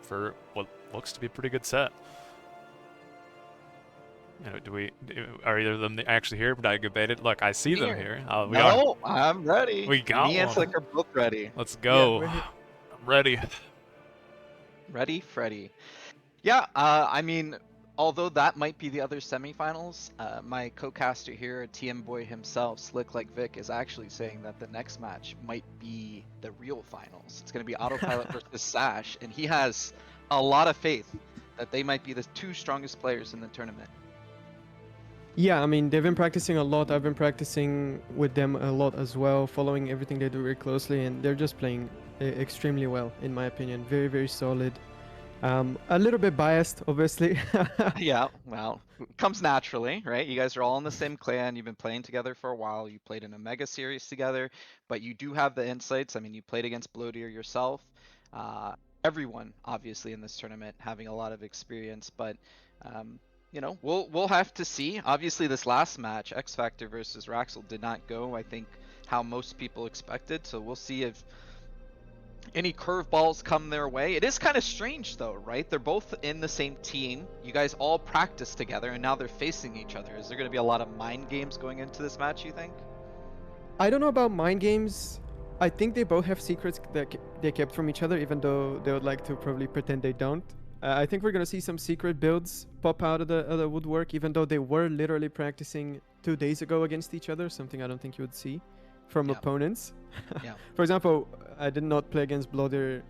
for what looks to be a pretty good set. You know, are either of them actually here? But I debated. Look, I see them here. We are. No, I'm ready. We got Me and one. Slick are both ready. Let's Yeah, go. we're here. I'm ready. Ready, Freddy. Yeah, I mean, although that might be the other semifinals, my co-caster here, TM Boy himself, Slick Like Vic, is actually saying that the next match might be the real finals. It's going to be Autopilot versus Sash, and he has a lot of faith that they might be the two strongest players in the tournament. Yeah, I mean, they've been practicing a lot. I've been practicing with them a lot as well, following everything they do very closely, and they're just playing extremely well, in my opinion. Very, very solid. A little bit biased, obviously. Yeah, well, comes naturally, right? You guys are all in the same clan. You've been playing together for a while. You played in a mega series together, but you do have the insights. I mean, you played against Bloatier yourself. Everyone, obviously, in this tournament having a lot of experience, but you know, we'll have to see. Obviously, this last match, X Factor versus Raxel, did not go, I think, how most people expected. So we'll see if any curveballs come their way. It is kind of strange though, right? They're both in the same team. You guys all practice together and now they're facing each other. Is there going to be a lot of mind games going into this match, you think? I don't know about mind games. I think they both have secrets that they kept from each other, even though they would like to probably pretend they don't. I think we're gonna see some secret builds pop out of the woodwork, even though they were literally practicing 2 days ago against each other, something I don't think you would see from Yeah. opponents. Yeah. For example, I did not play against Bloater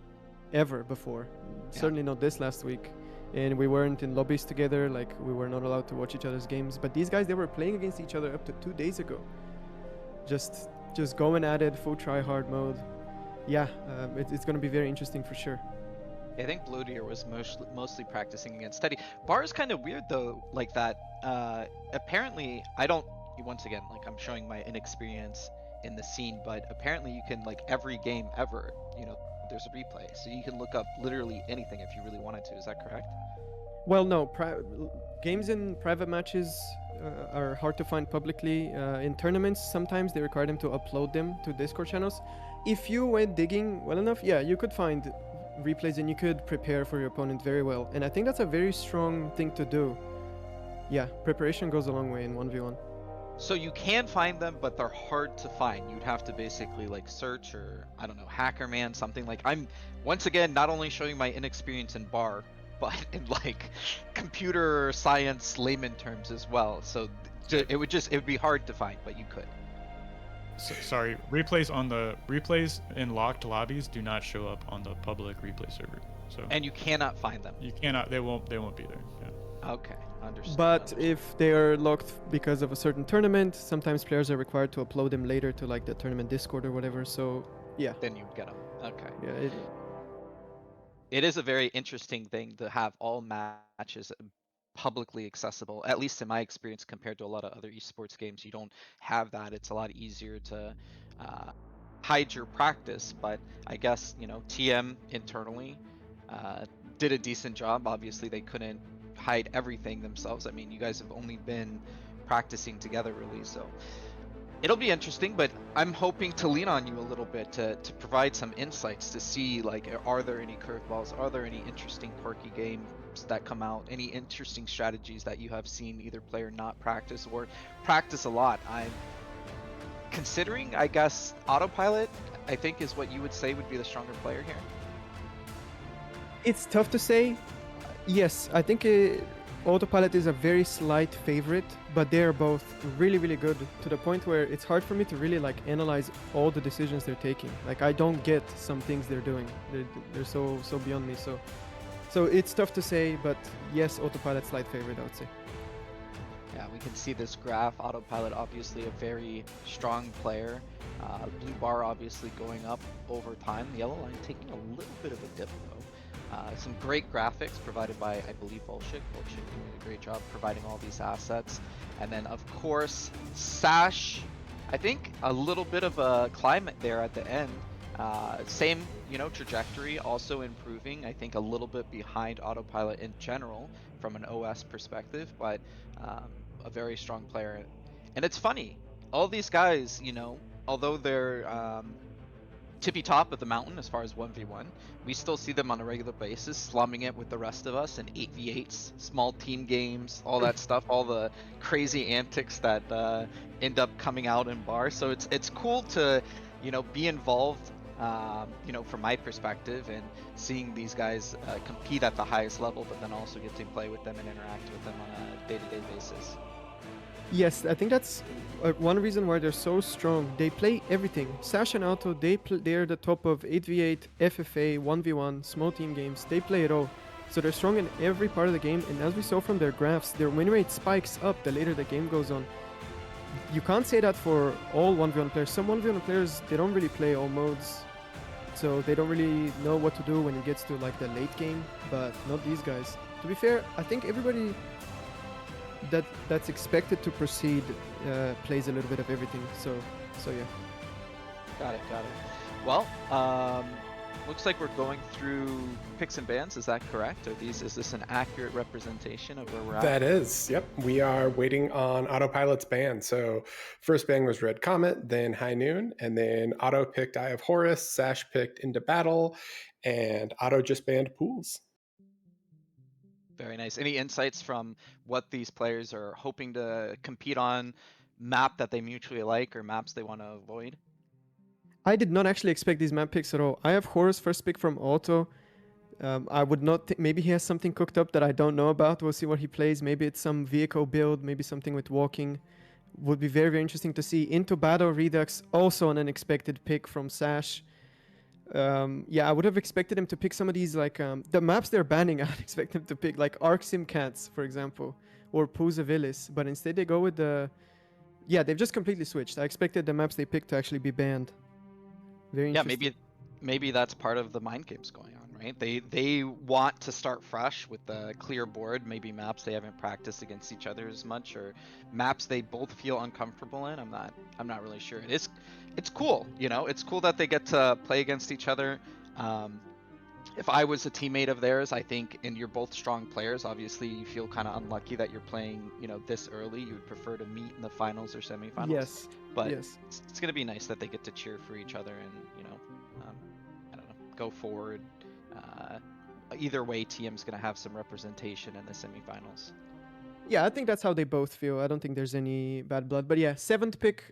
ever before. Yeah. Certainly not this last week. And we weren't in lobbies together, like we were not allowed to watch each other's games. But these guys, they were playing against each other up to 2 days ago. Just going at it, full try hard mode. Yeah, it's going to be very interesting for sure. I think Bloatier was mostly practicing against Teddy. Bar is kind of weird though, like that. Apparently, I don't. Once again, like I'm showing my inexperience in the scene, but apparently you can like every game ever. You know, there's a replay, so you can look up literally anything if you really wanted to. Is that correct? Well, no. Games in private matches are hard to find publicly. In tournaments, sometimes they require them to upload them to Discord channels. If you went digging well enough, yeah, you could find replays and you could prepare for your opponent very well. And I think that's a very strong thing to do. Yeah, preparation goes a long way in 1v1. So you can find them, but they're hard to find. You'd have to basically like search or I don't know, Hackerman, something like. I'm once again not only showing my inexperience in bar, but in like computer science layman terms as well. So it would be hard to find, but you could. So, sorry, replays in locked lobbies do not show up on the public replay server. So And you cannot find them. you cannot. They won't be there. Yeah. Okay, understood. But understood. if they are locked because of a certain tournament, sometimes players are required to upload them later to like the tournament Discord or whatever. So yeah, Then you'd get them. Okay. yeah. It is a very interesting thing to have all matches publicly accessible, at least in my experience, compared to a lot of other esports games. You don't have that. It's a lot easier to hide your practice, but I guess, you know, TM internally did a decent job. Obviously, they couldn't hide everything themselves. I mean, you guys have only been practicing together, really, so it'll be interesting, but I'm hoping to lean on you a little bit to provide some insights to see, like, are there any curveballs? Are there any interesting quirky games that come out? Any interesting strategies that you have seen either play or not practice or practice a lot? I'm considering, I guess, Autopilot, I think, is what you would say would be the stronger player here. It's tough to say. Yes, I think Autopilot is a very slight favorite, but they're both really, really good to the point where it's hard for me to really like analyze all the decisions they're taking. Like I don't get some things they're doing. They're so beyond me. So it's tough to say, but yes, Autopilot slight favorite, I would say. Yeah, we can see this graph. Autopilot, obviously a very strong player. Blue bar obviously going up over time. The yellow line taking a little bit of a dip though. Some great graphics provided by, I believe, Volchik. Volchik doing a great job providing all these assets. And then, of course, Sash, I think a little bit of a climate there at the end. Same, you know, trajectory, also improving. I think a little bit behind Autopilot in general from an OS perspective, but a very strong player. And it's funny, all these guys, you know, although they're tippy top of the mountain as far as 1v1. We still see them on a regular basis, slumming it with the rest of us in 8v8s, small team games, all that stuff, all the crazy antics that end up coming out in bars. So it's cool to, you know, be involved, you know, from my perspective, and seeing these guys compete at the highest level, but then also get to play with them and interact with them on a day-to-day basis. Yes, I think that's one reason why they're so strong. They play everything. Sash and Auto, they're the top of 8v8, FFA, 1v1, small team games. They play it all. So they're strong in every part of the game, and as we saw from their graphs, their win rate spikes up the later the game goes on. You can't say that for all 1v1 players. Some 1v1 players, they don't really play all modes, so they don't really know what to do when it gets to like the late game, but not these guys. To be fair, I think everybody that's expected to proceed plays a little bit of everything. So yeah. Got it. Well, looks like we're going through picks and bans. Is that correct? Is this an accurate representation of where we're at? That is, yep. We are waiting on Autopilot's ban. So first ban was Red Comet, then High Noon, and then Auto picked Eye of Horus, Sash picked Into Battle, and Auto just banned Pools. Very nice. Any insights from what these players are hoping to compete on, map that they mutually like, or maps they want to avoid? I did not actually expect these map picks at all. I have Horus first pick from Auto. I would not maybe he has something cooked up that I don't know about. We'll see what he plays. Maybe it's some vehicle build, maybe something with walking. Would be very, very interesting to see. Into Battle Redux, also an unexpected pick from Sash. Yeah, I would have expected him to pick some of these, like, the maps they're banning, I'd expect him to pick, like, Arc Sim Cats, for example, or Puzavilis, but instead they go with the... Yeah, they've just completely switched. I expected the maps they picked to actually be banned. Very interesting. Yeah, maybe that's part of the mind games going on, right? They want to start fresh with a clear board, maybe maps they haven't practiced against each other as much, or maps they both feel uncomfortable in. I'm not really sure. It's cool, you know. It's cool that they get to play against each other. If I was a teammate of theirs, I think, and you're both strong players, obviously you feel kind of unlucky that you're playing, you know, this early. You would prefer to meet in the finals or semifinals. Yes. But yes. it's going to be nice that they get to cheer for each other and, you know, I don't know, go forward. Either way, TM's going to have some representation in the semifinals. Yeah, I think that's how they both feel. I don't think there's any bad blood. But yeah, 7th pick,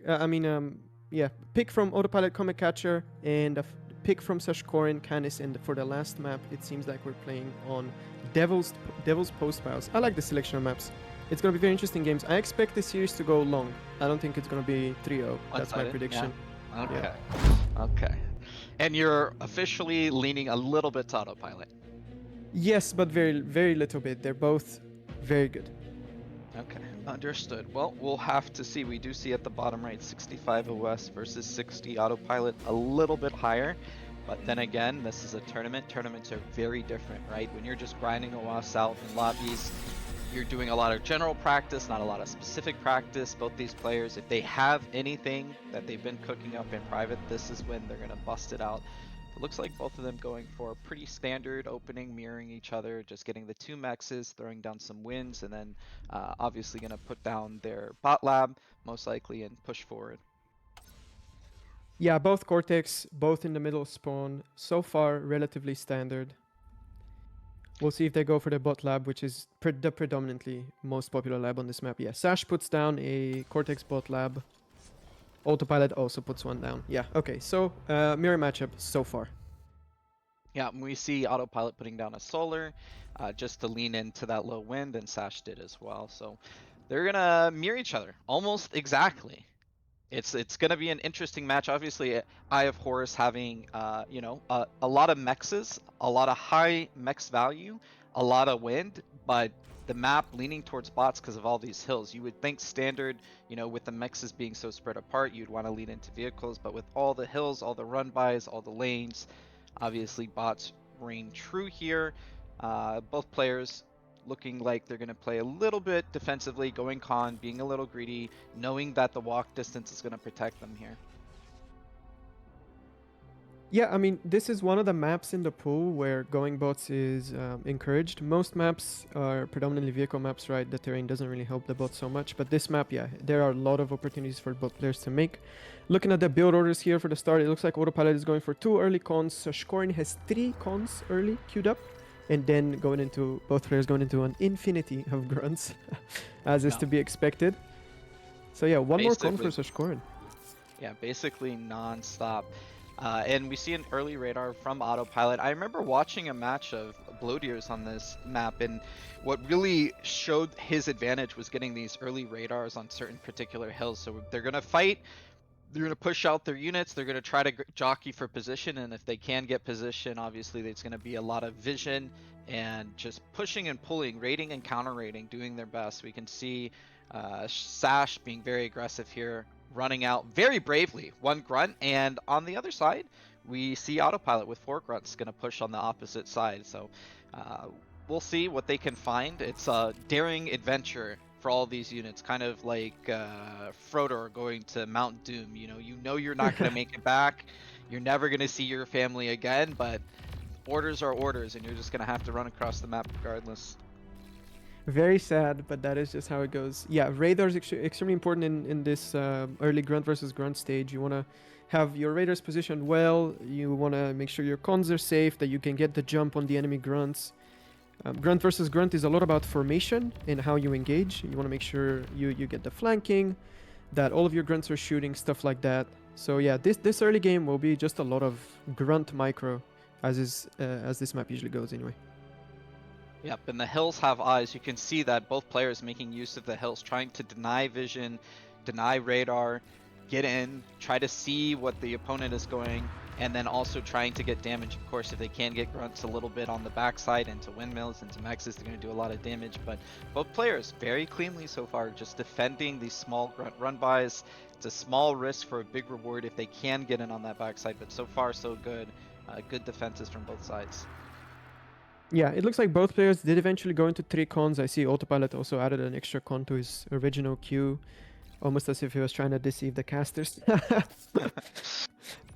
yeah, pick from Autopilot Comet Catcher, and a pick from Sashkorin, Canis, and for the last map, it seems like we're playing on Devil's Post Piles. I like the selection of maps. It's going to be very interesting games. I expect this series to go long. I don't think it's going to be 3-0. That's my prediction. Yeah. Okay. Yeah. Okay. And you're officially leaning a little bit to Autopilot. Yes, but very, very little bit. They're both very good. Okay, understood. Well, we'll have to see. We do see at the bottom right 65 OS versus 60 Autopilot, a little bit higher. But then again, this is a tournament. Tournaments are very different, right? When you're just grinding OS out in lobbies, you're doing a lot of general practice, not a lot of specific practice. Both these players, if they have anything that they've been cooking up in private, this is when they're going to bust it out. It looks like both of them going for a pretty standard opening, mirroring each other, just getting the 2 mexes, throwing down some wins, and then obviously going to put down their bot lab, most likely, and push forward. Yeah, both Cortex, both in the middle spawn. So far, relatively standard. We'll see if they go for the bot lab, which is the predominantly most popular lab on this map. Yeah, Sash puts down a Cortex bot lab. Autopilot also puts one down. Yeah, okay, so mirror matchup so far. Yeah, we see Autopilot putting down a solar just to lean into that low wind, and Sash did as well. So they're going to mirror each other almost exactly. It's going to be an interesting match. Obviously, Eye of Horus having, you know, a lot of mexes, a lot of high mex value, a lot of wind, but the map leaning towards bots because of all these hills. You would think standard, you know, with the mexes being so spread apart, you'd want to lean into vehicles, but with all the hills, all the run-bys, all the lanes, obviously bots reign true here. Both players looking like they're going to play a little bit defensively, going con, being a little greedy, knowing that the walk distance is going to protect them here. Yeah, I mean, this is one of the maps in the pool where going bots is encouraged. Most maps are predominantly vehicle maps, right? The terrain doesn't really help the bot so much. But this map, yeah, there are a lot of opportunities for bot players to make. Looking at the build orders here for the start, it looks like Autopilot is going for 2 early cons. Sashkorin has 3 cons early queued up. And then both players going into an infinity of grunts, as is Yeah. to be expected. So yeah, one more con for Basically. Sashkorin. Yeah, basically non-stop. And we see an early radar from Autopilot. I remember watching a match of Bloatiers on this map, and what really showed his advantage was getting these early radars on certain particular hills. So they're going to fight, they're going to push out their units, they're going to try to jockey for position, and if they can get position, obviously there's going to be a lot of vision and just pushing and pulling, raiding and counter raiding, doing their best. We can see Sash being very aggressive here, running out very bravely, 1 grunt, and on the other side, we see Autopilot with 4 grunts going to push on the opposite side. So we'll see what they can find. It's a daring adventure for all these units, kind of like Frodo going to Mount Doom. You know you're not going to make it back. You're never going to see your family again, but orders are orders, and you're just going to have to run across the map regardless. Very sad, but that is just how it goes. Yeah, radar is extremely important in this early grunt versus grunt stage. You want to have your raiders positioned well. You want to make sure your cons are safe, that you can get the jump on the enemy grunts. Grunt versus grunt is a lot about formation and how you engage. You want to make sure you get the flanking, that all of your grunts are shooting, stuff like that. So yeah, this early game will be just a lot of grunt micro, as this map usually goes anyway. Yep, and the hills have eyes. You can see that both players making use of the hills, trying to deny vision, deny radar, get in, try to see what the opponent is going, and then also trying to get damage. Of course, if they can get grunts a little bit on the backside into windmills, into mexes, they're going to do a lot of damage. But both players very cleanly so far, just defending these small grunt run-bys. It's a small risk for a big reward if they can get in on that backside, but so far so good. Good defenses from both sides. Yeah, it looks like both players did eventually go into 3 cons. I see Autopilot also added an extra con to his original queue, almost as if he was trying to deceive the casters.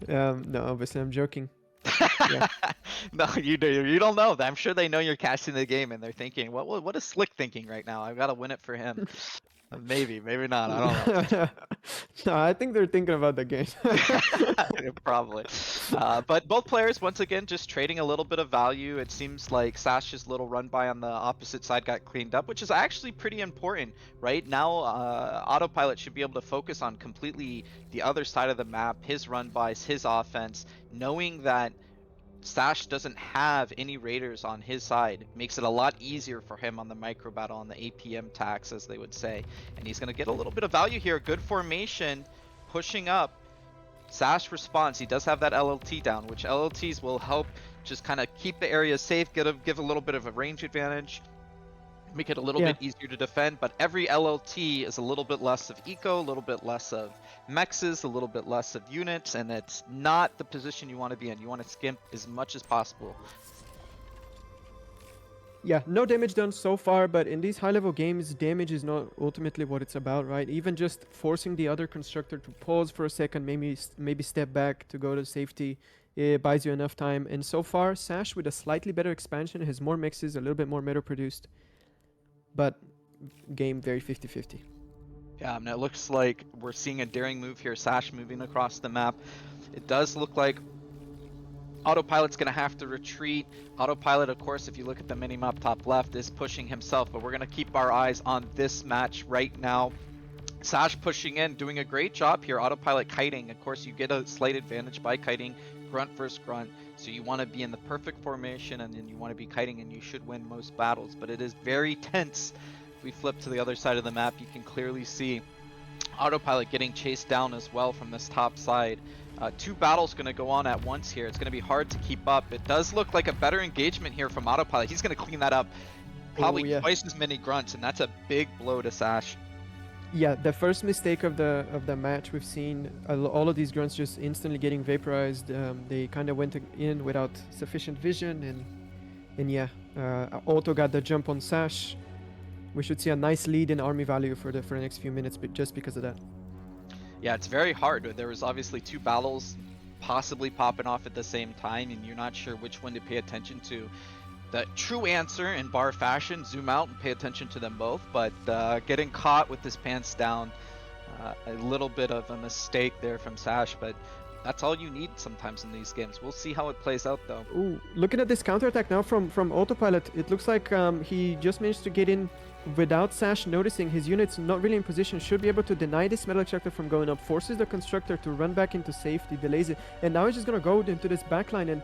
No, obviously I'm joking. Yeah. No, you don't know. I'm sure they know you're casting the game, and they're thinking, what is Slick thinking right now? I've got to win it for him. Maybe not. I don't know. No, I think they're thinking about the game. Probably. But both players, once again, just trading a little bit of value. It seems like Sash's little run by on the opposite side got cleaned up, which is actually pretty important, right? Now, Autopilot should be able to focus on completely the other side of the map, his run bys, his offense, knowing that Sash doesn't have any raiders on his side. Makes it a lot easier for him on the micro battle, on the APM tax, as they would say. And he's going to get a little bit of value here. Good formation, pushing up. Sash response. He does have that LLT down, which LLTs will help just kind of keep the area safe, give a little bit of a range advantage, make it a little bit easier to defend. But every LLT is a little bit less of eco, a little bit less of mexes, a little bit less of units, and it's not the position you want to be in. You want to skimp as much as possible. Yeah, no damage done so far, but in these high-level games, damage is not ultimately what it's about, right? Even just forcing the other constructor to pause for a second, maybe step back to go to safety, it buys you enough time. And so far, Sash with a slightly better expansion has more mixes, a little bit more meta produced, but game very 50-50. Yeah, and it looks like we're seeing a daring move here. Sash moving across the map. It does look like Autopilot's going to have to retreat. Autopilot, of course, if you look at the mini-map top left, is pushing himself, but we're going to keep our eyes on this match right now. Sash pushing in, doing a great job here. Autopilot kiting. Of course, you get a slight advantage by kiting, grunt versus grunt. So you want to be in the perfect formation, and then you want to be kiting, and you should win most battles. But it is very tense. If we flip to the other side of the map, you can clearly see Autopilot getting chased down as well from this top side. 2 battles going to go on at once here. It's going to be hard to keep up. It does look like a better engagement here from Autopilot. He's going to clean that up. Probably twice as many grunts, and that's a big blow to Sash. Yeah, the first mistake of the match, we've seen all of these grunts just instantly getting vaporized. They kind of went in without sufficient vision, and yeah, Auto got the jump on Sash. We should see a nice lead in army value for the next few minutes, but just because of that. Yeah, it's very hard. There was obviously 2 battles possibly popping off at the same time, and you're not sure which one to pay attention to. The true answer in bar fashion, zoom out and pay attention to them both, but getting caught with his pants down, a little bit of a mistake there from Sash, but that's all you need sometimes in these games. We'll see how it plays out though. Ooh, looking at this counterattack now from Autopilot, it looks like he just managed to get in without Sash noticing. His unit's not really in position, should be able to deny this metal extractor from going up, forces the constructor to run back into safety, delays it, and now he's just gonna go into this backline, and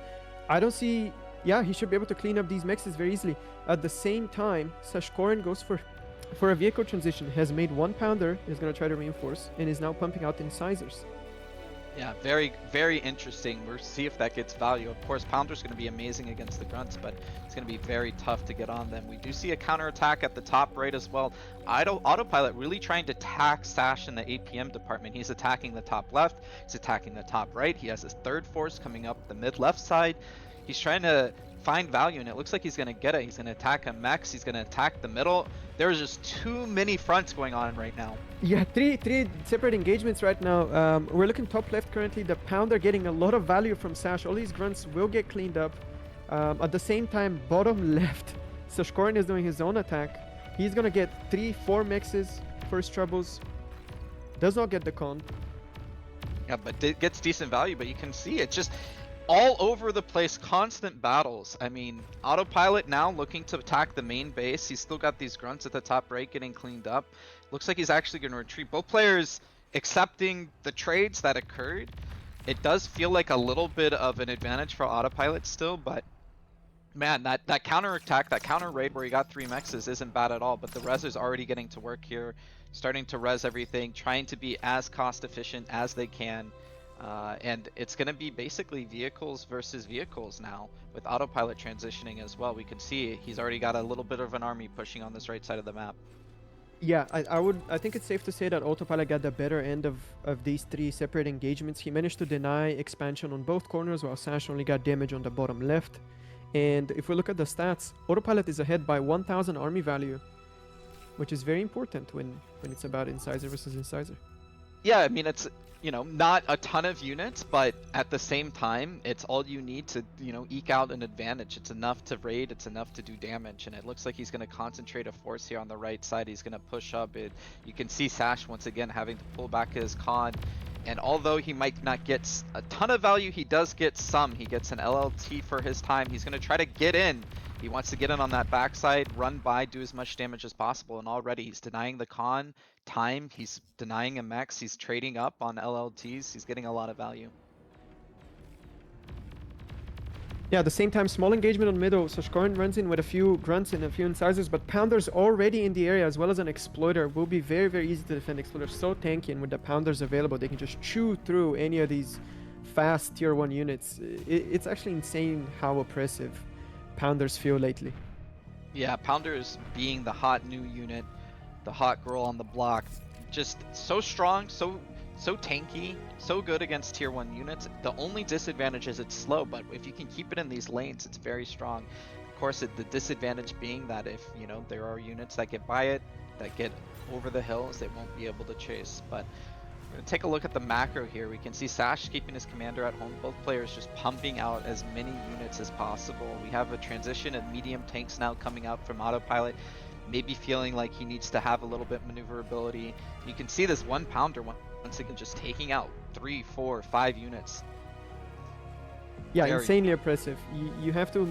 I don't see... Yeah, he should be able to clean up these mexes very easily. At the same time, Sashkorin goes for a vehicle transition, has made 1 pounder, is going to try to reinforce, and is now pumping out Incizers. Yeah, very, very interesting. We'll see if that gets value. Of course, Pounder's going to be amazing against the Grunts, but it's going to be very tough to get on them. We do see a counterattack at the top right as well. Autopilot really trying to attack Sash in the APM department. He's attacking the top left, he's attacking the top right. He has his third force coming up the mid left side. He's trying to find value, and it looks like he's going to get it. He's going to attack a mechs, he's going to attack the middle. There's just too many fronts going on right now. Yeah, three separate engagements right now. We're looking top left currently. The Pounder getting a lot of value from Sash. All these Grunts will get cleaned up. At the same time, bottom left, Sashkorin is doing his own attack. He's going to get 3-4 mexes, first troubles. Does not get the con. Yeah, but it gets decent value, but you can see it just... all over the place, constant battles. I mean, Autopilot now looking to attack the main base. He's still got these Grunts at the top right getting cleaned up. Looks like he's actually going to retreat. Both players accepting the trades that occurred. It does feel like a little bit of an advantage for Autopilot still, but man, that counterattack, that counter raid where he got 3 mexes isn't bad at all, but the res is already getting to work here, starting to res everything, trying to be as cost efficient as they can. And it's going to be basically vehicles versus vehicles now, with Autopilot transitioning as well. We can see he's already got a little bit of an army pushing on this right side of the map. Yeah, I think it's safe to say that Autopilot got the better end of these 3 separate engagements. He managed to deny expansion on both corners, while Sash only got damage on the bottom left. And if we look at the stats, Autopilot is ahead by 1000 army value, which is very important when it's about Incizer versus Incizer. Yeah, I mean, it's, you know, not a ton of units, but at the same time, it's all you need to, you know, eke out an advantage. It's enough to raid, it's enough to do damage, and it looks like he's going to concentrate a force here on the right side. He's going to push up. You can see Sash once again having to pull back his con, and although he might not get a ton of value, he does get some. He gets an LLT for his time. He's going to try to get in. He wants to get in on that backside, run by, do as much damage as possible, and already he's denying the con time, he's denying a max, he's trading up on LLTs, he's getting a lot of value. Yeah, at the same time, small engagement on middle. Sashkorin runs in with a few Grunts and a few Incisors, but Pounder's already in the area, as well as an Exploiter. Will be very, very easy to defend. Exploiter's so tanky, and with the Pounders available, they can just chew through any of these fast tier 1 units. It's actually insane how oppressive Pounders feel lately. Yeah, Pounders being the hot new unit, the hot girl on the block, just so strong, so tanky, so good against tier 1 units. The only disadvantage is it's slow, but if you can keep it in these lanes, it's very strong. Of course, the disadvantage being that if, you know, there are units that get by it, that get over the hills, they won't be able to chase. But we're gonna take a look at the macro here. We can see Sash keeping his commander at home, both players just pumping out as many units as possible. We have a transition of medium tanks now coming out from Autopilot, maybe feeling like he needs to have a little bit maneuverability. You can see this 1 pounder once again just taking out 3, 4, 5 units. Yeah, Very insanely oppressive. You have to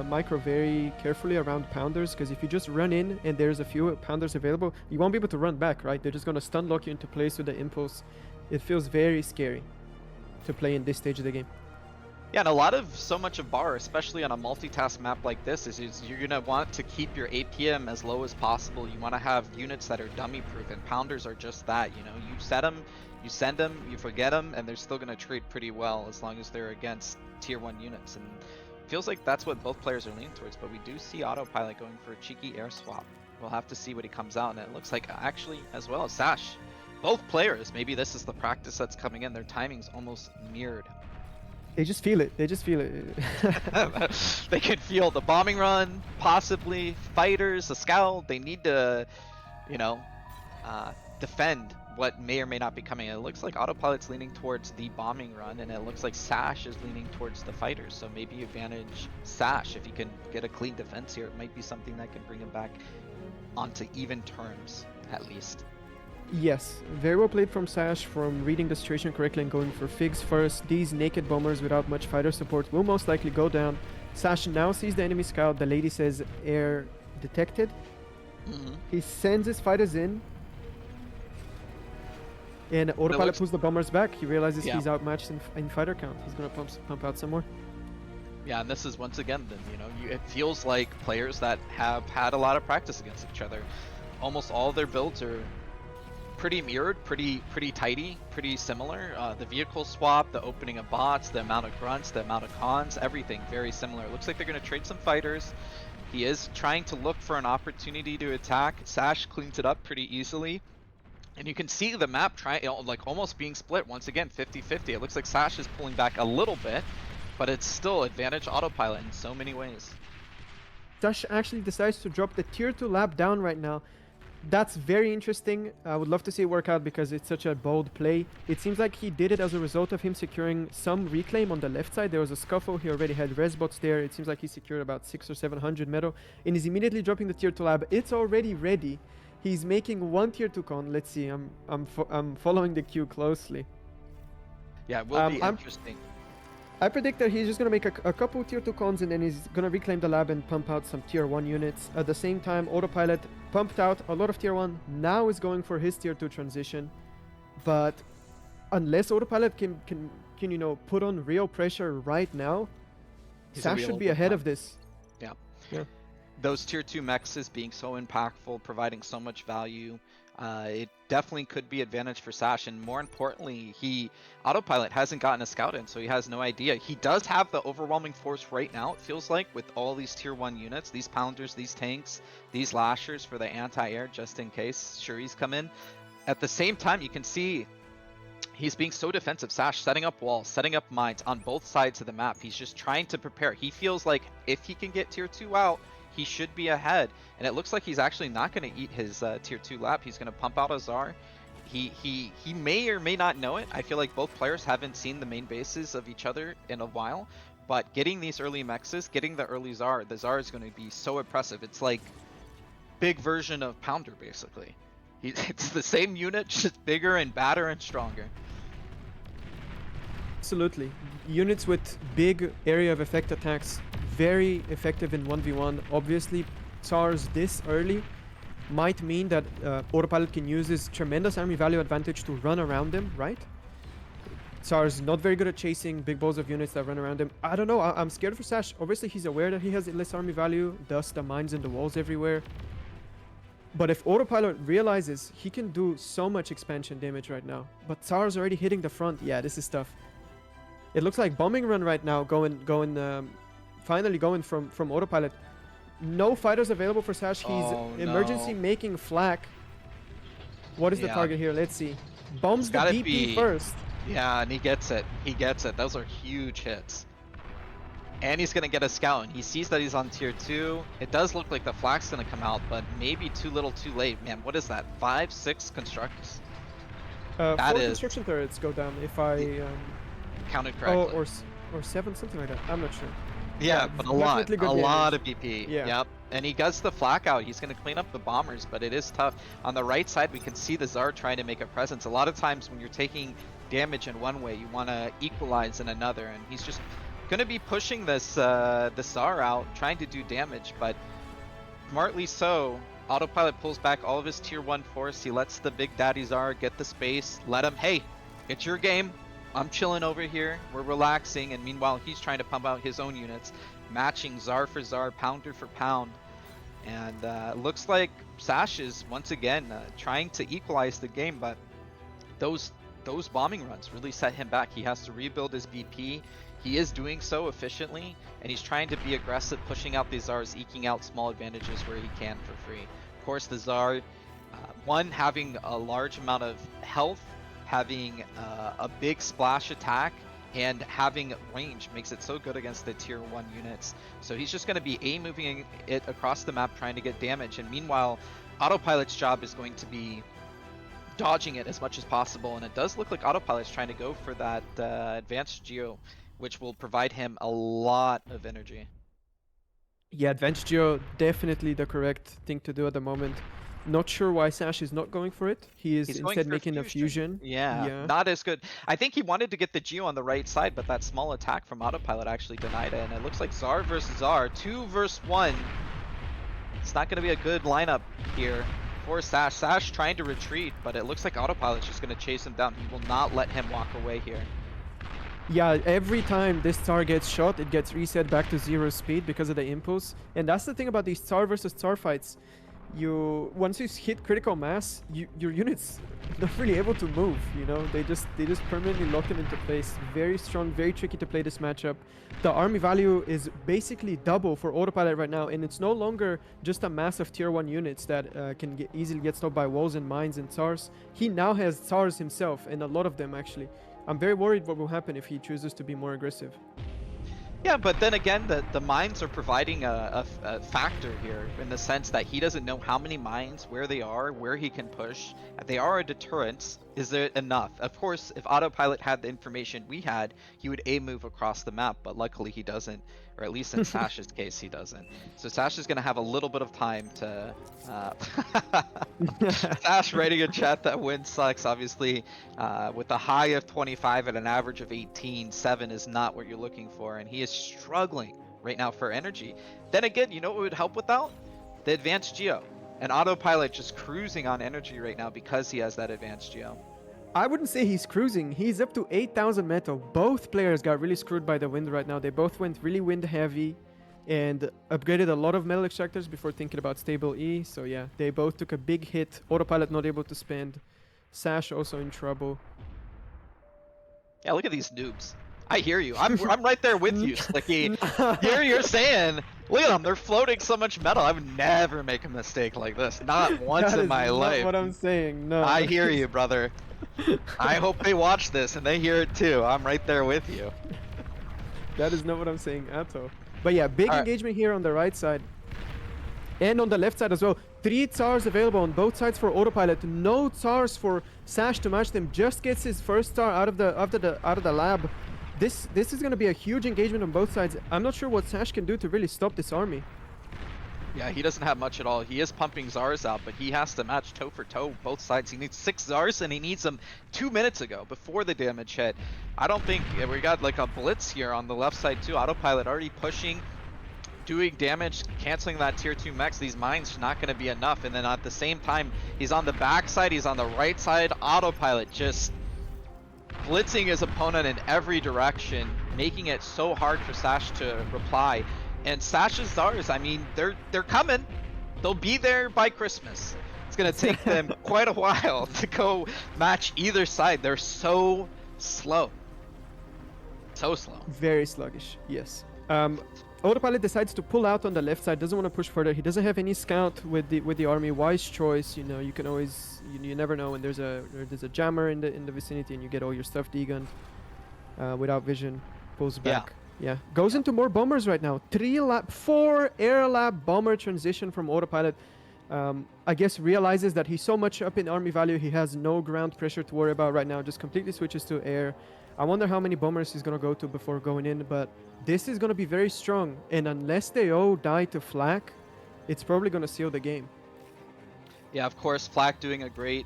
micro very carefully around Pounders, because if you just run in and there's a few Pounders available, you won't be able to run back, right? They're just going to stun lock you into place with the impulse. It feels very scary to play in this stage of the game. Yeah, and so much of bar, especially on a multitask map like this, is you're going to want to keep your APM as low as possible. You want to have units that are dummy proof, and Pounders are just that. You know, you set them, you send them, you forget them, and they're still going to treat pretty well as long as they're against tier 1 units. And it feels like that's what both players are leaning towards, but we do see Autopilot going for a cheeky air swap. We'll have to see what he comes out, and it looks like actually as well as Sash. Both players, maybe this is the practice that's coming in. Their timing's almost mirrored. They just feel it. They just feel it. They could feel the bombing run, possibly fighters, the scout. They need to, you know, defend what may or may not be coming. It looks like Autopilot's leaning towards the bombing run, and it looks like Sash is leaning towards the fighters. So maybe you advantage Sash if he can get a clean defense here. It might be something that can bring him back onto even terms, at least. Yes, very well played from Sash, from reading the situation correctly and going for Figs first. These naked bombers without much fighter support will most likely go down. Sash now sees the enemy scout. The lady says air detected. He sends his fighters in. And Autopilot pulls the bombers back. He realizes he's outmatched in fighter count. He's going to pump out some more. Yeah, and this is once again, it feels like players that have had a lot of practice against each other. Almost all of their builds are pretty mirrored, pretty tidy, pretty similar. The vehicle swap, the opening of bots, the amount of grunts, the amount of cons, everything very similar. It looks like they're going to trade some fighters. He is trying to look for an opportunity to attack. Sash cleans it up pretty easily. And you can see the map almost being split once again, 50-50. It looks like Sash is pulling back a little bit, but it's still advantage Autopilot in so many ways. Sash actually decides to drop the tier 2 lab down right now. That's very interesting. I would love to see it work out because it's such a bold play. It seems like he did it as a result of him securing some reclaim on the left side. There was a scuffle. He already had res bots there. It seems like he secured about 600 or 700 metal and is immediately dropping the tier 2 lab. It's already ready. He's making one tier 2 con. Let's see. I'm following the queue closely. Yeah, it will be interesting. I predict that he's just going to make a couple tier 2 cons and then he's going to reclaim the lab and pump out some tier 1 units. At the same time, Autopilot pumped out a lot of tier 1, now is going for his tier 2 transition. But unless Autopilot can put on real pressure right now, Sash should be ahead of this. Yeah. Those tier 2 mechs being so impactful, providing so much value. It definitely could be advantage for Sash, and more importantly, Autopilot hasn't gotten a scout in, so he has no idea. He does have the overwhelming force right now, it feels like, with all these tier 1 units, these pounders, these tanks, these lashers for the anti-air, just in case Shuri's come in. At the same time, you can see he's being so defensive. Sash setting up walls, setting up mines on both sides of the map. He's just trying to prepare. He feels like if he can get tier 2 out, he should be ahead, and it looks like he's actually not going to eat his tier 2 lap. He's going to pump out a Tsar. He may or may not know it. I feel like both players haven't seen the main bases of each other in a while, but getting these early mexes, getting the early Tsar, the Tsar is going to be so impressive. It's like big version of Pounder, basically. It's the same unit, just bigger and badder and stronger. Absolutely. Units with big area of effect attacks, very effective in 1v1. Obviously, Tsars this early might mean that Autopilot can use his tremendous army value advantage to run around him, right? Tsar's not very good at chasing big balls of units that run around him. I don't know, I'm scared for Sash. Obviously, he's aware that he has less army value, thus the mines and the walls everywhere. But if Autopilot realizes he can do so much expansion damage right now, but Tsar's already hitting the front, yeah, this is tough. It looks like bombing run right now, finally going from Autopilot. No fighters available for Sash. He's emergency making flak. What is the target here? Let's see. Bombs the BP first. Yeah, and he gets it. He gets it. Those are huge hits. And he's going to get a scout, and he sees that he's on tier 2. It does look like the flak's going to come out, but maybe too little too late. Man, what is that? 5, 6 constructs? 4 construction turrets go down if I counted correctly. Or 7, something like that. I'm not sure. Yeah, but a lot of BP. Yeah. Yep. And he gets the flak out. He's going to clean up the bombers, but it is tough. On the right side, we can see the Tsar trying to make a presence. A lot of times when you're taking damage in one way, you want to equalize in another, and he's just going to be pushing this the Tsar out, trying to do damage, but smartly so. Autopilot pulls back all of his tier 1 force. He lets the big daddy Tsar get the space. Let him, hey, it's your game. I'm chilling over here. We're relaxing, and meanwhile he's trying to pump out his own units, matching Tsar for Tsar, pounder for pound. And looks like Sash is once again trying to equalize the game, but those bombing runs really set him back. He has to rebuild his BP. He is doing so efficiently, and he's trying to be aggressive, pushing out these Tsars, eking out small advantages where he can for free. Of course, the Tsar, one, having a large amount of health, having a big splash attack, and having range makes it so good against the tier 1 units. So he's just going to be moving it across the map, trying to get damage. And meanwhile, Autopilot's job is going to be dodging it as much as possible, and it does look like Autopilot's trying to go for that advanced Geo, which will provide him a lot of energy. Yeah, Advanced Geo, definitely the correct thing to do at the moment. Not sure why Sash is not going for it. He is He's going instead for making a fusion. Yeah, not as good. I think he wanted to get the Geo on the right side, but that small attack from Autopilot actually denied it, and it looks like Zar versus Zar, 2 versus 1. It's not going to be a good lineup here for Sash. Sash trying to retreat, but it looks like Autopilot's just going to chase him down. He will not let him walk away here. Yeah, every time this Tsar gets shot, it gets reset back to 0 speed because of the impulse. And that's the thing about these Tsar versus Tsar fights. Once you hit critical mass, your units not really able to move, you know? They just permanently lock them into place. Very strong, very tricky to play this matchup. The army value is basically double for Autopilot right now, and it's no longer just a mass of tier 1 units that can easily get stopped by walls and mines and Tsars. He now has Tsars himself, and a lot of them actually. I'm very worried what will happen if he chooses to be more aggressive. Yeah, but then again, the mines are providing a factor here in the sense that he doesn't know how many mines, where they are, where he can push. They are a deterrent. Is it enough? Of course, if Autopilot had the information we had, he would A-move across the map, but luckily he doesn't, or at least in Sash's case, he doesn't. So Sash is going to have a little bit of time to... Sash writing a chat that win sucks, obviously. With a high of 25 and an average of 18, 7 is not what you're looking for, and he is struggling right now for energy. Then again, you know what would help without? The advanced Geo. And Autopilot just cruising on energy right now because he has that advanced Geo. I wouldn't say he's cruising. He's up to 8,000 metal. Both players got really screwed by the wind right now. They both went really wind heavy and upgraded a lot of metal extractors before thinking about stable E. So yeah, they both took a big hit. Autopilot not able to spend. Sash also in trouble. Yeah, look at these noobs. I hear you. I'm right there with you, Slicky. Here you're saying, look at them. They're floating so much metal. I would never make a mistake like this. Not once in my life. That's what I'm saying. No. I hear you, brother. I hope they watch this and they hear it too. I'm right there with you. That is not what I'm saying at all. But yeah, big engagement here on the right side. And on the left side as well. 3 Tsars available on both sides for Autopilot. No Tsars for Sash to match them. Just gets his first Tsar out of the lab. This is going to be a huge engagement on both sides. I'm not sure what Sash can do to really stop this army. Yeah, he doesn't have much at all. He is pumping Zars out, but he has to match toe for toe both sides. He needs 6 Zars, and he needs them 2 minutes ago before the damage hit. I don't think we got like a blitz here on the left side too. Autopilot already pushing, doing damage, canceling that tier 2 mechs. These mines are not going to be enough. And then at the same time, he's on the back side, he's on the right side. Autopilot just blitzing his opponent in every direction, making it so hard for Sash to reply. And Sash's Zars, I mean, they're coming. They'll be there by Christmas. It's gonna take them quite a while to go match either side. They're so slow. So slow. Very sluggish, yes. Autopilot decides to pull out on the left side, doesn't want to push further. He doesn't have any scout with the army. Wise choice, you know, you can always you never know when there's a jammer in the vicinity and you get all your stuff degunned without vision. Pulls back. Yeah, goes into more bombers right now. 4 air lab bomber transition from Autopilot. I guess realizes that he's so much up in army value, he has no ground pressure to worry about right now. Just completely switches to air. I wonder how many bombers he's gonna go to before going in, but this is gonna be very strong. And unless they all die to Flak, it's probably gonna seal the game. Yeah, of course, Flak doing a great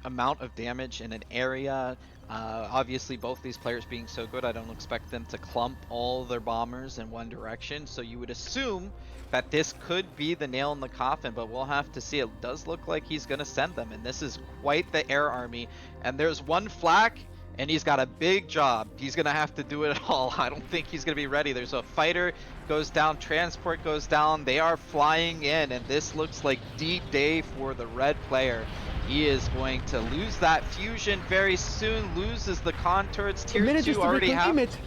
amount of damage in an area. Obviously, both these players being so good, I don't expect them to clump all their bombers in one direction. So you would assume that this could be the nail in the coffin, but we'll have to see. It does look like he's going to send them, and this is quite the air army. And there's one Flak, and he's got a big job. He's going to have to do it all. I don't think he's going to be ready. There's a fighter goes down, transport goes down. They are flying in, and this looks like D-Day for the red player. He is going to lose that fusion very soon, loses the contours. Tier 2 already have it.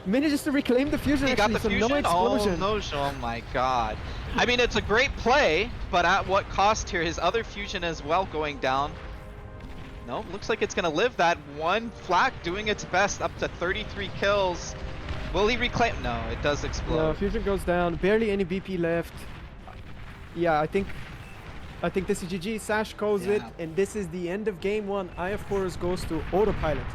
Manages to reclaim the fusion. He got the fusion? No explosion. Oh, no, oh my god. I mean, it's a great play, but at what cost here? His other fusion as well going down. No, looks like it's going to live that one. Flak doing its best, up to 33 kills. Will he reclaim? No, it does explode. No, fusion goes down. Barely any BP left. Yeah, I think I think this is GG. Sash calls it, Yeah. and this is the end of game 1. Eye of Horus goes to Autopilot.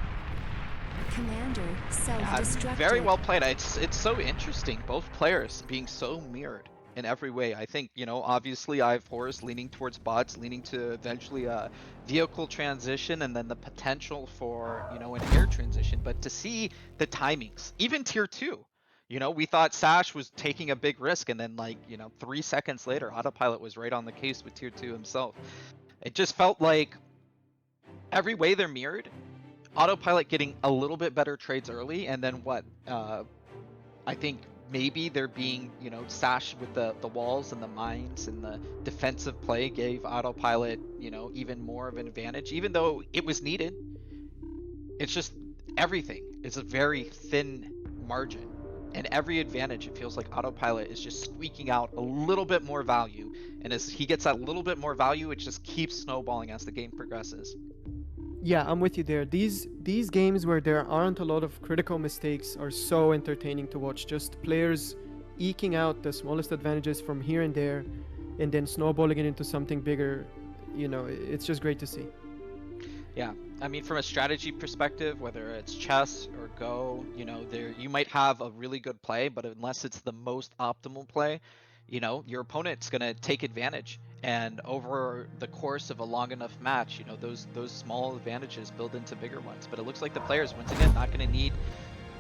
Commander Yeah, self-destructed. very well played. It's so interesting, both players being so mirrored in every way. I think, you know, obviously I have Horus leaning towards bots, leaning to eventually a vehicle transition, and then the potential for, you know, an air transition. But to see the timings, even tier 2, you know, we thought Sash was taking a big risk, and then, like, you know, 3 seconds later, Autopilot was right on the case with tier 2 himself. It just felt like every way they're mirrored. Autopilot getting a little bit better trades early, and then what? I think maybe they're being, you know, Sash with the walls and the mines and the defensive play gave Autopilot, you know, even more of an advantage, even though it was needed. It's just everything. It's a very thin margin. And every advantage, it feels like Autopilot is just squeaking out a little bit more value. And as he gets that little bit more value, it just keeps snowballing as the game progresses. Yeah, I'm with you there. These games where there aren't a lot of critical mistakes are so entertaining to watch. Just players eking out the smallest advantages from here and there, and then snowballing it into something bigger. You know, it's just great to see. Yeah, I mean, from a strategy perspective, whether it's chess or Go, you know, there you might have a really good play, but unless it's the most optimal play, you know, your opponent's gonna take advantage. And over the course of a long enough match, you know, those small advantages build into bigger ones. But it looks like the players, once again, not gonna need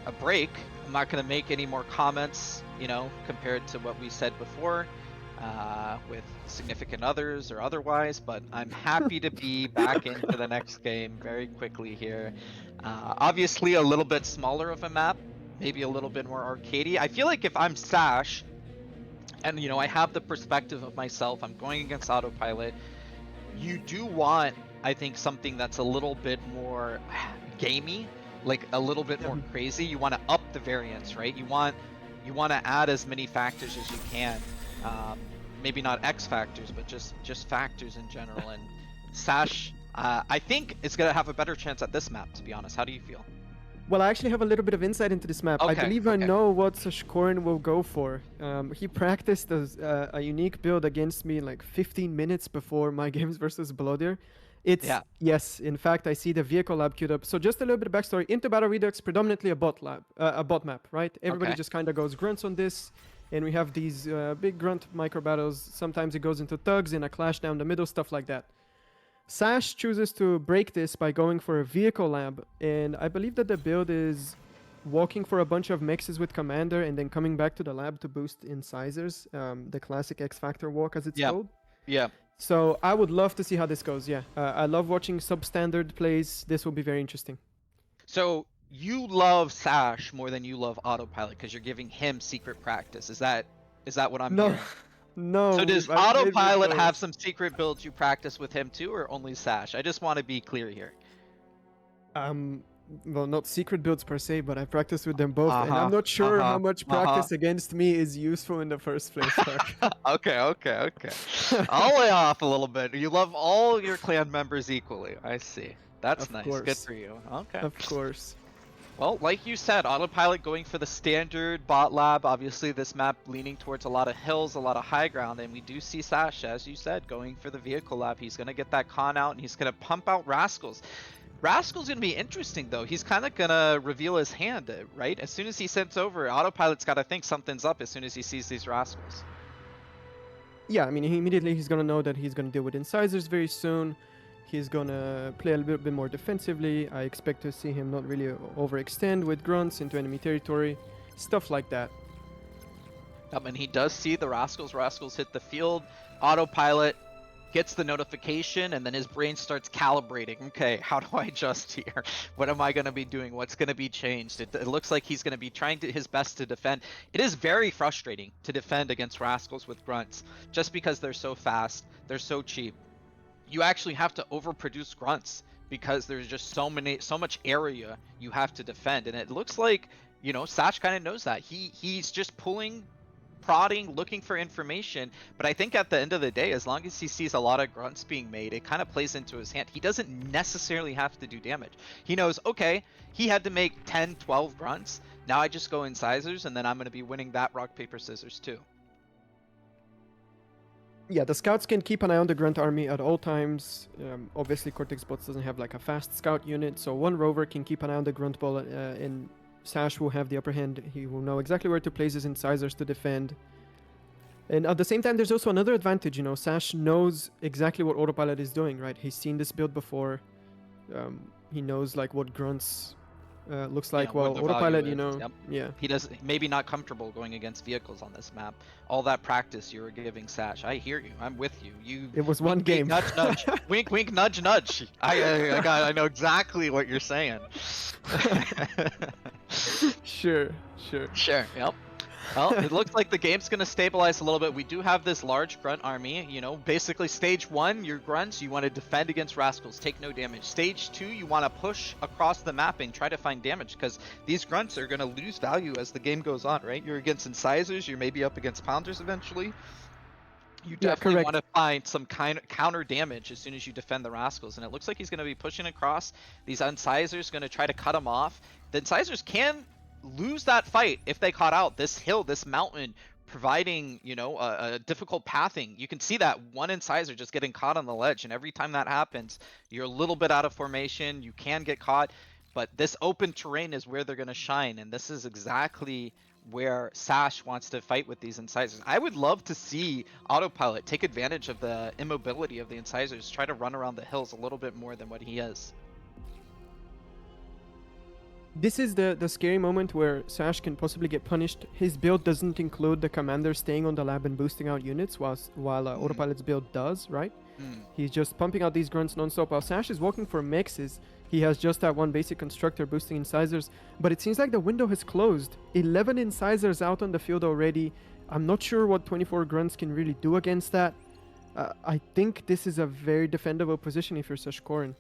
a break. I'm not gonna make any more comments, you know, compared to what we said before. With significant others or otherwise, but I'm happy to be back into the next game very quickly here. Obviously a little bit smaller of a map, maybe a little bit more arcadey. I feel like if I'm Sash, and you know, I have the perspective of myself, I'm going against Autopilot, you do want, I think, something that's a little bit more gamey, like a little bit more crazy. You want to up the variance, right? You want to add as many factors as you can. Maybe not X factors, but just factors in general. And Sash, I think is gonna have a better chance at this map. To be honest, how do you feel? Well, I actually have a little bit of insight into this map. I Okay, believe I okay. know what Sashkorin will go for. He practiced a unique build against me like 15 minutes before my games versus Bloodier. It's, Yeah. yes, in fact, I see the vehicle lab queued up. So just a little bit of backstory. Into Battle Redux, predominantly a bot map, right? Everybody Okay. just kind of goes grunts on this. And we have these big grunt micro battles. Sometimes it goes into thugs in a clash down the middle, stuff like that. Sash chooses to break this by going for a vehicle lab, and I believe that the build is walking for a bunch of mixes with Commander and then coming back to the lab to boost Incizers, the classic X Factor walk as it's Yeah. called. Yeah. So I would love to see how this goes, yeah. I love watching substandard plays. This will be very interesting. So you love Sash more than you love Autopilot because you're giving him secret practice. Is that what I'm No, hearing? no. So does I've played with Autopilot have those. some secret builds you practice with him too, or only Sash? I just want to be clear here. Well, not secret builds per se, but I practice with them both, and Uh-huh, I'm not sure how uh-huh, much practice against me is useful in the first place. Okay. I'll lay off a little bit. You love all your clan members equally. I see. That's Of nice. Good course. for you. Okay. Of course. Well, like you said, Autopilot going for the standard bot lab. Obviously, this map leaning towards a lot of hills, a lot of high ground, and we do see Sash, as you said, going for the vehicle lab. He's going to get that con out, and he's going to pump out Rascals. Rascal's going to be interesting, though. He's kind of going to reveal his hand, right? As soon as he sends over, Autopilot's got to think something's up as soon as he sees these Rascals. Yeah, I mean, he's gonna know that he's gonna deal with Incisors very soon. He's gonna play a little bit more defensively. I expect to see him not really overextend with grunts into enemy territory, stuff like that. And he does see the Rascals. Rascals hit the field. Autopilot gets the notification, and then his brain starts calibrating. Okay, how do I adjust here? What am I going to be doing? What's going to be changed? It looks like he's going to be trying his best to defend. It is very frustrating to defend against Rascals with grunts, just because they're so fast, they're so cheap. You actually have to overproduce grunts because there's just so much area you have to defend. And it looks like, you know, Sash kind of knows that. He's just prodding, looking for information. But I think at the end of the day, as long as he sees a lot of grunts being made, it kind of plays into his hand. He doesn't necessarily have to do damage. He knows, okay, he had to make 10, 12 grunts. Now I just go Incisors, and then I'm going to be winning that rock, paper, scissors too. Yeah, the scouts can keep an eye on the grunt army at all times. Obviously, Cortex Bots doesn't have like a fast scout unit, so one rover can keep an eye on the grunt ball, and Sash will have the upper hand. He will know exactly where to place his incisors to defend. And at the same time, there's also another advantage. Sash knows exactly what Autopilot is doing, right? He's seen this build before. He knows like what grunts looks like. what Well, the Autopilot, value is, yep. yeah. He does maybe not comfortable going against vehicles on this map. All that practice you were giving Sash, I hear you. I'm with you. It was one wink, game. Nudge, nudge. Wink, wink, nudge, nudge. I know exactly what you're saying. Sure. Sure. Yep. Well, it looks like the game's going to stabilize a little bit. We do have this large grunt army. Basically stage 1, your grunts, you want to defend against rascals, take no damage. Stage 2, you want to push across the mapping, try to find damage, because these grunts are going to lose value as the game goes on, right? You're against incisors, you're maybe up against pounders eventually. You definitely want to find some kind of counter damage as soon as you defend the rascals, and it looks like he's going to be pushing across. These incisors going to try to cut him off. The incisors can lose that fight if they caught out this hill, this mountain, providing a difficult pathing. You can see that one incisor just getting caught on the ledge, and every time that happens, you're a little bit out of formation. You can get caught, but this open terrain is where they're going to shine, and this is exactly where Sash wants to fight with these incisors. I would love to see Autopilot take advantage of the immobility of the incisors, try to run around the hills a little bit more than what he is. This is the scary moment where Sash can possibly get punished. His build doesn't include the commander staying on the lab and boosting out units, while Autopilot's build does, right? He's just pumping out these grunts non-stop. While Sash is walking for mexes, he has just that one basic constructor boosting incisors. But it seems like the window has closed. 11 incisors out on the field already. I'm not sure what 24 grunts can really do against that. I think this is a very defendable position if you're Sashkorin.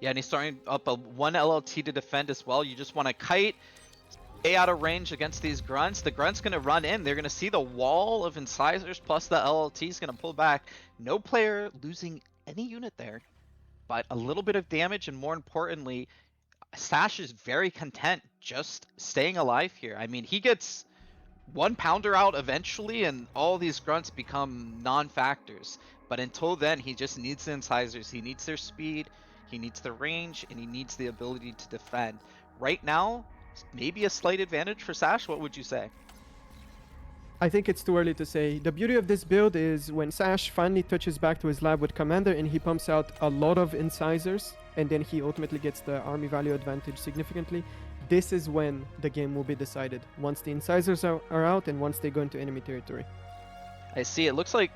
Yeah, and he's starting up a 1 LLT to defend as well. You just want to kite, stay out of range against these grunts. The grunt's going to run in. They're going to see the wall of incisors plus the LLT is going to pull back. No player losing any unit there, but a little bit of damage, and more importantly, Sash is very content just staying alive here. I mean, he gets 1 pounder out eventually, and all these grunts become non-factors. But until then, he just needs the incisors. He needs their speed. He needs the range, and he needs the ability to defend. Right now, maybe a slight advantage for Sash. What would you say? I think it's too early to say. The beauty of this build is when Sash finally touches back to his lab with Commander and he pumps out a lot of incisors, and then he ultimately gets the army value advantage significantly. This is when the game will be decided. Once the incisors are out and once they go into enemy territory. I see. It looks like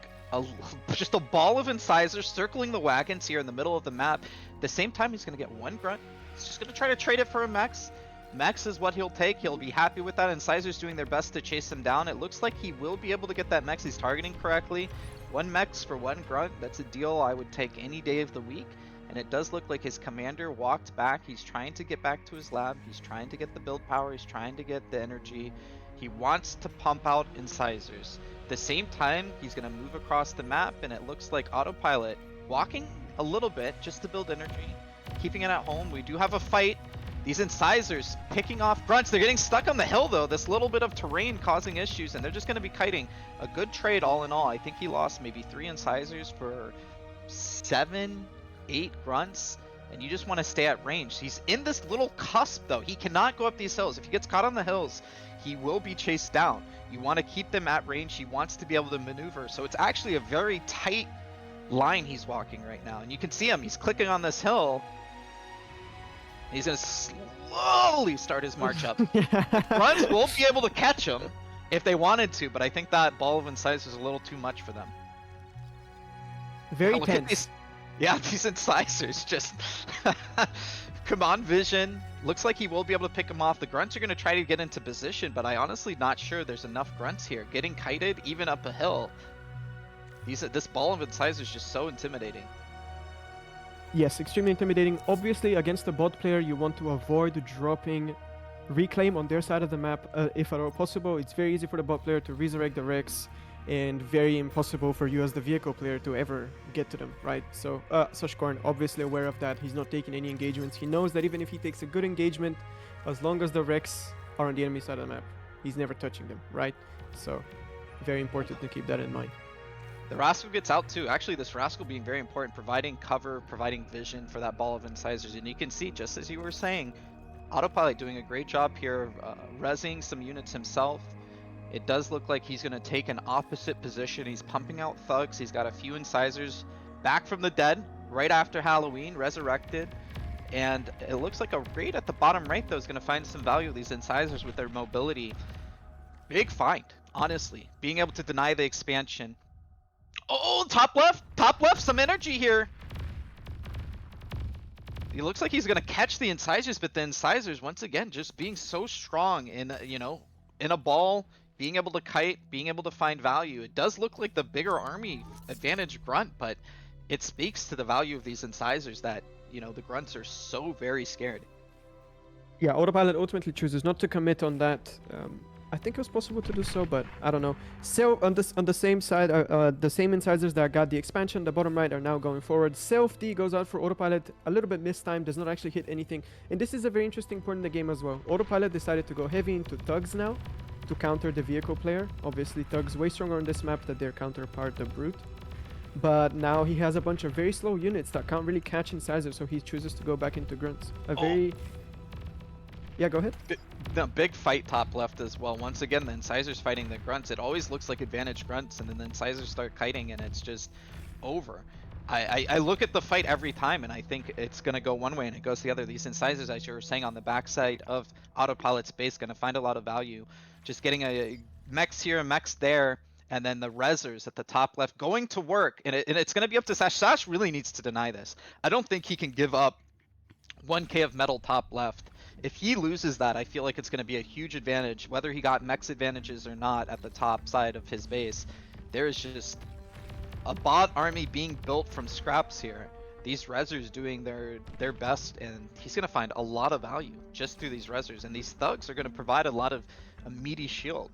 just a ball of incisors circling the wagons here in the middle of the map. At the same time, he's going to get 1 grunt. He's just going to try to trade it for a Mex. Mex is what he'll take. He'll be happy with that. Incisors doing their best to chase him down. It looks like he will be able to get that Mex. He's targeting correctly. 1 Mex for 1 grunt. That's a deal I would take any day of the week. And it does look like his commander walked back. He's trying to get back to his lab. He's trying to get the build power. He's trying to get the energy. He wants to pump out incisors. At the same time, he's going to move across the map, and it looks like Autopilot walking a little bit just to build energy, keeping it at home. We do have a fight. These incisors picking off grunts. They're getting stuck on the hill, though. This little bit of terrain causing issues, and they're just going to be kiting. A good trade all in all. I think he lost maybe 3 incisors for 7, 8 grunts, and you just want to stay at range. He's in this little cusp, though. He cannot go up these hills. If he gets caught on the hills, he will be chased down. You want to keep them at range. He wants to be able to maneuver. So it's actually a very tight line he's walking right now. And you can see him. He's clicking on this hill. He's going to slowly start his march up. Grunts won't be able to catch him if they wanted to, but I think that ball of incisors is a little too much for them. Very Look at tense. these incisors just command vision. Looks like he will be able to pick him off. The grunts are going to try to get into position, but I honestly not sure there's enough grunts here. Getting kited even up a hill. This ball of incisors is just so intimidating. Yes, extremely intimidating. Obviously, against a bot player, you want to avoid dropping reclaim on their side of the map if at all possible. It's very easy for the bot player to resurrect the Rex, and very impossible for you as the vehicle player to ever get to them, right? So Sashkorin obviously aware of that. He's not taking any engagements. He knows that even if he takes a good engagement, as long as the Rex are on the enemy side of the map, he's never touching them, right? So very important to keep that in mind. The Rascal gets out too. Actually, this Rascal being very important, providing cover, providing vision for that ball of incisors. And you can see, just as you were saying, Autopilot doing a great job here of rezzing some units himself. It does look like he's going to take an opposite position. He's pumping out thugs. He's got a few incisors back from the dead right after Halloween, resurrected. And it looks like a raid at the bottom right, though, is going to find some value. These incisors with their mobility. Big find, honestly. Being able to deny the expansion. Oh, top left, some energy here. He looks like he's gonna catch the incisors, but the incisors once again just being so strong in in a ball, being able to kite, being able to find value. It does look like the bigger army advantage grunt, but it speaks to the value of these incisors that the grunts are so very scared. Yeah, Autopilot ultimately chooses not to commit on that. I think it was possible to do so, but I don't know. So on the same side, the same incisors that got the expansion, the bottom right, are now going forward. Self D goes out for Autopilot, a little bit mistimed, does not actually hit anything. And this is a very interesting point in the game as well. Autopilot decided to go heavy into thugs now to counter the vehicle player. Obviously, thugs way stronger on this map than their counterpart, the brute. But now he has a bunch of very slow units that can't really catch incisors, so he chooses to go back into grunts. Yeah, go ahead. The big fight top left as well. Once again, the incisors fighting the grunts. It always looks like advantage grunts, and then the incisors start kiting, and it's just over. I look at the fight every time, and I think it's going to go one way, and it goes the other. These incisors, as you were saying, on the backside of Autopilot's base, going to find a lot of value. Just getting a mechs here, mechs there, and then the rezzers at the top left going to work. And it's going to be up to Sash. Sash really needs to deny this. I don't think he can give up 1k of metal top left. If he loses that, I feel like it's going to be a huge advantage, whether he got mechs advantages or not at the top side of his base. There is just a bot army being built from scraps here. These rezzers doing their best, and he's going to find a lot of value just through these rezzers. And these thugs are going to provide a lot of a meaty shield.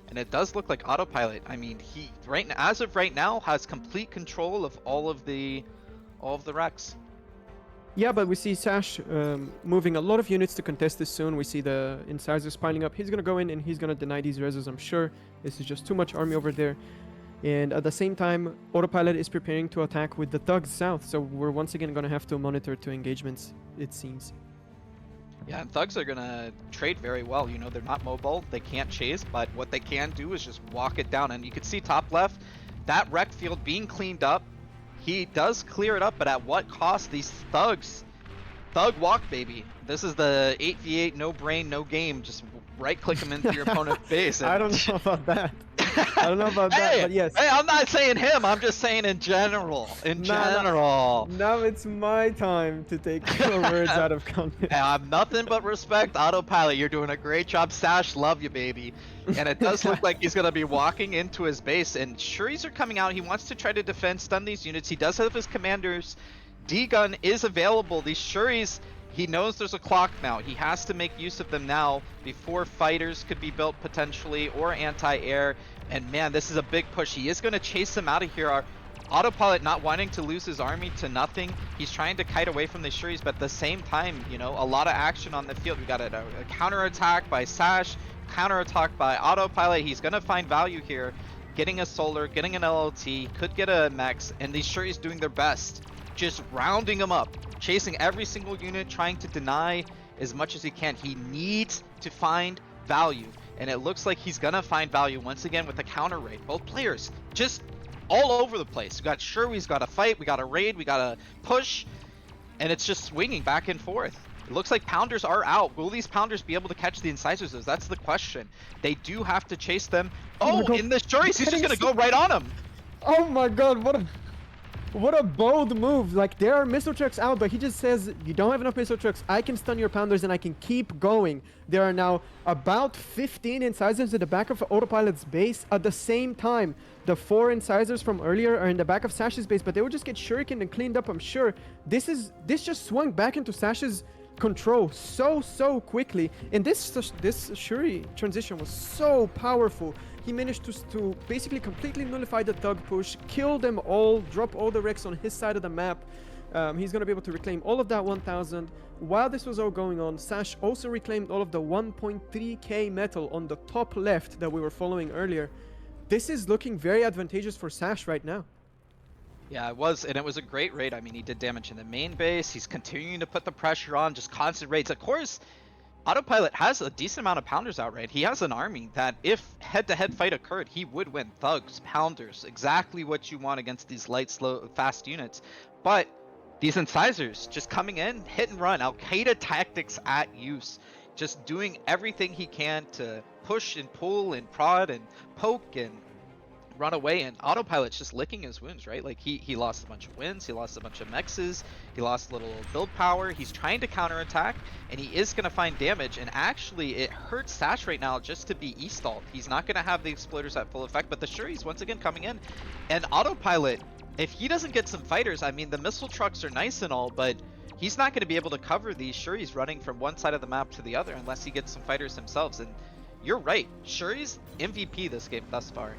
And it does look like Autopilot, I mean, he as of right now has complete control of all of the wrecks. Yeah, but we see Sash moving a lot of units to contest this soon. We see the incisors piling up. He's going to go in and he's going to deny these rezzers, I'm sure. This is just too much army over there. And at the same time, Autopilot is preparing to attack with the thugs south. So we're once again going to have to monitor two engagements, it seems. Yeah, and thugs are going to trade very well. They're not mobile. They can't chase, but what they can do is just walk it down. And you can see top left, that wreck field being cleaned up. He does clear it up, but at what cost? These thugs. Thug walk, baby. This is the 8v8, no brain, no game. Just right-click them into your opponent's base. I don't know about that. I don't know about that, but yes. Hey, I'm not saying him. I'm just saying in general. General. Now it's my time to take your words out of context. I have nothing but respect, Autopilot. You're doing a great job. Sash, love you, baby. And it does look like he's going to be walking into his base. And Shuris are coming out. He wants to try to defend, stun these units. He does have his commanders. D-gun is available. These Shuris, he knows there's a clock now. He has to make use of them now before fighters could be built potentially, or anti-air. And man, this is a big push. He is going to chase them out of here. Our Autopilot not wanting to lose his army to nothing. He's trying to kite away from the Shuris, but at the same time, a lot of action on the field. We got a counterattack by Sash, counterattack by Autopilot. He's going to find value here. Getting a solar, getting an LLT, could get a mechs, and these Shuris doing their best. Just rounding them up, chasing every single unit, trying to deny as much as he can. He needs to find value, and it looks like he's gonna find value once again with the counter raid. Both players just all over the place. We got Shuri's got a fight, we got a raid, we got a push, and it's just swinging back and forth. It looks like Pounders are out. Will these Pounders be able to catch the Incisors? That's the question. They do have to chase them. Oh, in the Shuri's, he's just gonna go right on him. Oh my god, what a bold move. Like, there are missile trucks out, but he just says, you don't have enough missile trucks. I can stun your Pounders and I can keep going. There are now about 15 Incisors at the back of Autopilot's base at the same time. The 4 Incisors from earlier are in the back of Sash's base, but they will just get Shuriken and cleaned up, I'm sure. This just swung back into Sash's control so quickly. And this Shuri transition was so powerful. He managed to basically completely nullify the thug push, kill them all, drop all the wrecks on his side of the map. He's going to be able to reclaim all of that 1,000. While this was all going on, Sash also reclaimed all of the 1.3k metal on the top left that we were following earlier. This is looking very advantageous for Sash right now. Yeah, it was, and it was a great raid. I mean, he did damage in the main base. He's continuing to put the pressure on, just constant raids. Of course, Autopilot has a decent amount of pounders out right. He has an army that if head-to-head fight occurred, he would win. Thugs, pounders, exactly what you want against these light, slow, fast units. But these incisors just coming in, hit and run, Al-Qaeda tactics at use. Just doing everything he can to push and pull and prod and poke and run away, and Autopilot's just licking his wounds, right? Like he lost a bunch of wins, he lost a bunch of mexes, he lost a little build power, he's trying to counterattack, and he is going to find damage, and actually it hurts Sash right now just to be E-stalled. He's not going to have the exploders at full effect, but the Shuri's once again coming in, and Autopilot, if he doesn't get some fighters, I mean, the missile trucks are nice and all, but he's not going to be able to cover these Shuri's running from one side of the map to the other unless he gets some fighters himself, and you're right, Shuri's MVP this game thus far.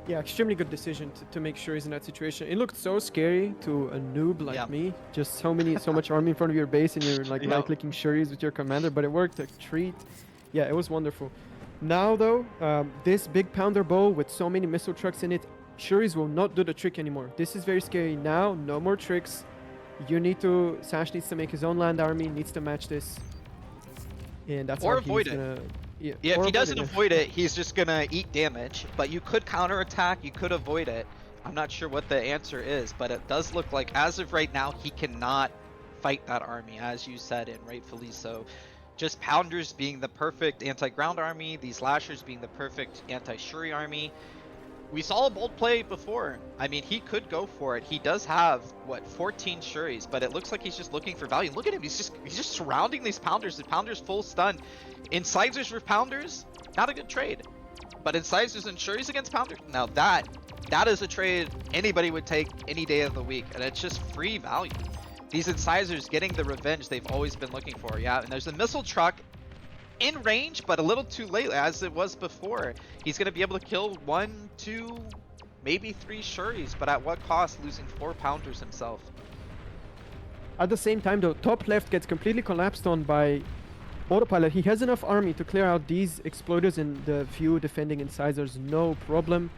Yeah, extremely good decision to make sure he's in that situation. It looked so scary to a noob like me. Just so much army in front of your base, and you're like right-clicking Shuris with your commander, but it worked a treat. Yeah, it was wonderful. Now though, this big pounder bow with so many missile trucks in it, Shuris will not do the trick anymore. This is very scary. Now, no more tricks. Sash needs to make his own land army, needs to match this. And that's or how avoid he's it. gonna... Yeah, if he doesn't avoid it, he's just gonna eat damage. But you could counterattack, you could avoid it. I'm not sure what the answer is, but it does look like, as of right now, he cannot fight that army, as you said, and rightfully so. Just Pounders being the perfect anti-ground army, these Lashers being the perfect anti-Shuri army. We saw a bold play before. I mean, he could go for it. He does have, what, 14 Shuris, but it looks like he's just looking for value. Look at him, he's just surrounding these Pounders. The Pounders full stun. Incisors for Pounders, not a good trade. But Incisors and Shuris against Pounders, now that is a trade anybody would take any day of the week, and it's just free value. These Incisors getting the revenge they've always been looking for, yeah. And there's a missile truck in range, but a little too late as it was before. He's going to be able to kill 1, 2, maybe 3 Shuris, but at what cost, losing 4 Pounders himself? At the same time though, top left gets completely collapsed on by Autopilot. He has enough army to clear out these exploders and the few defending incisors, no problem.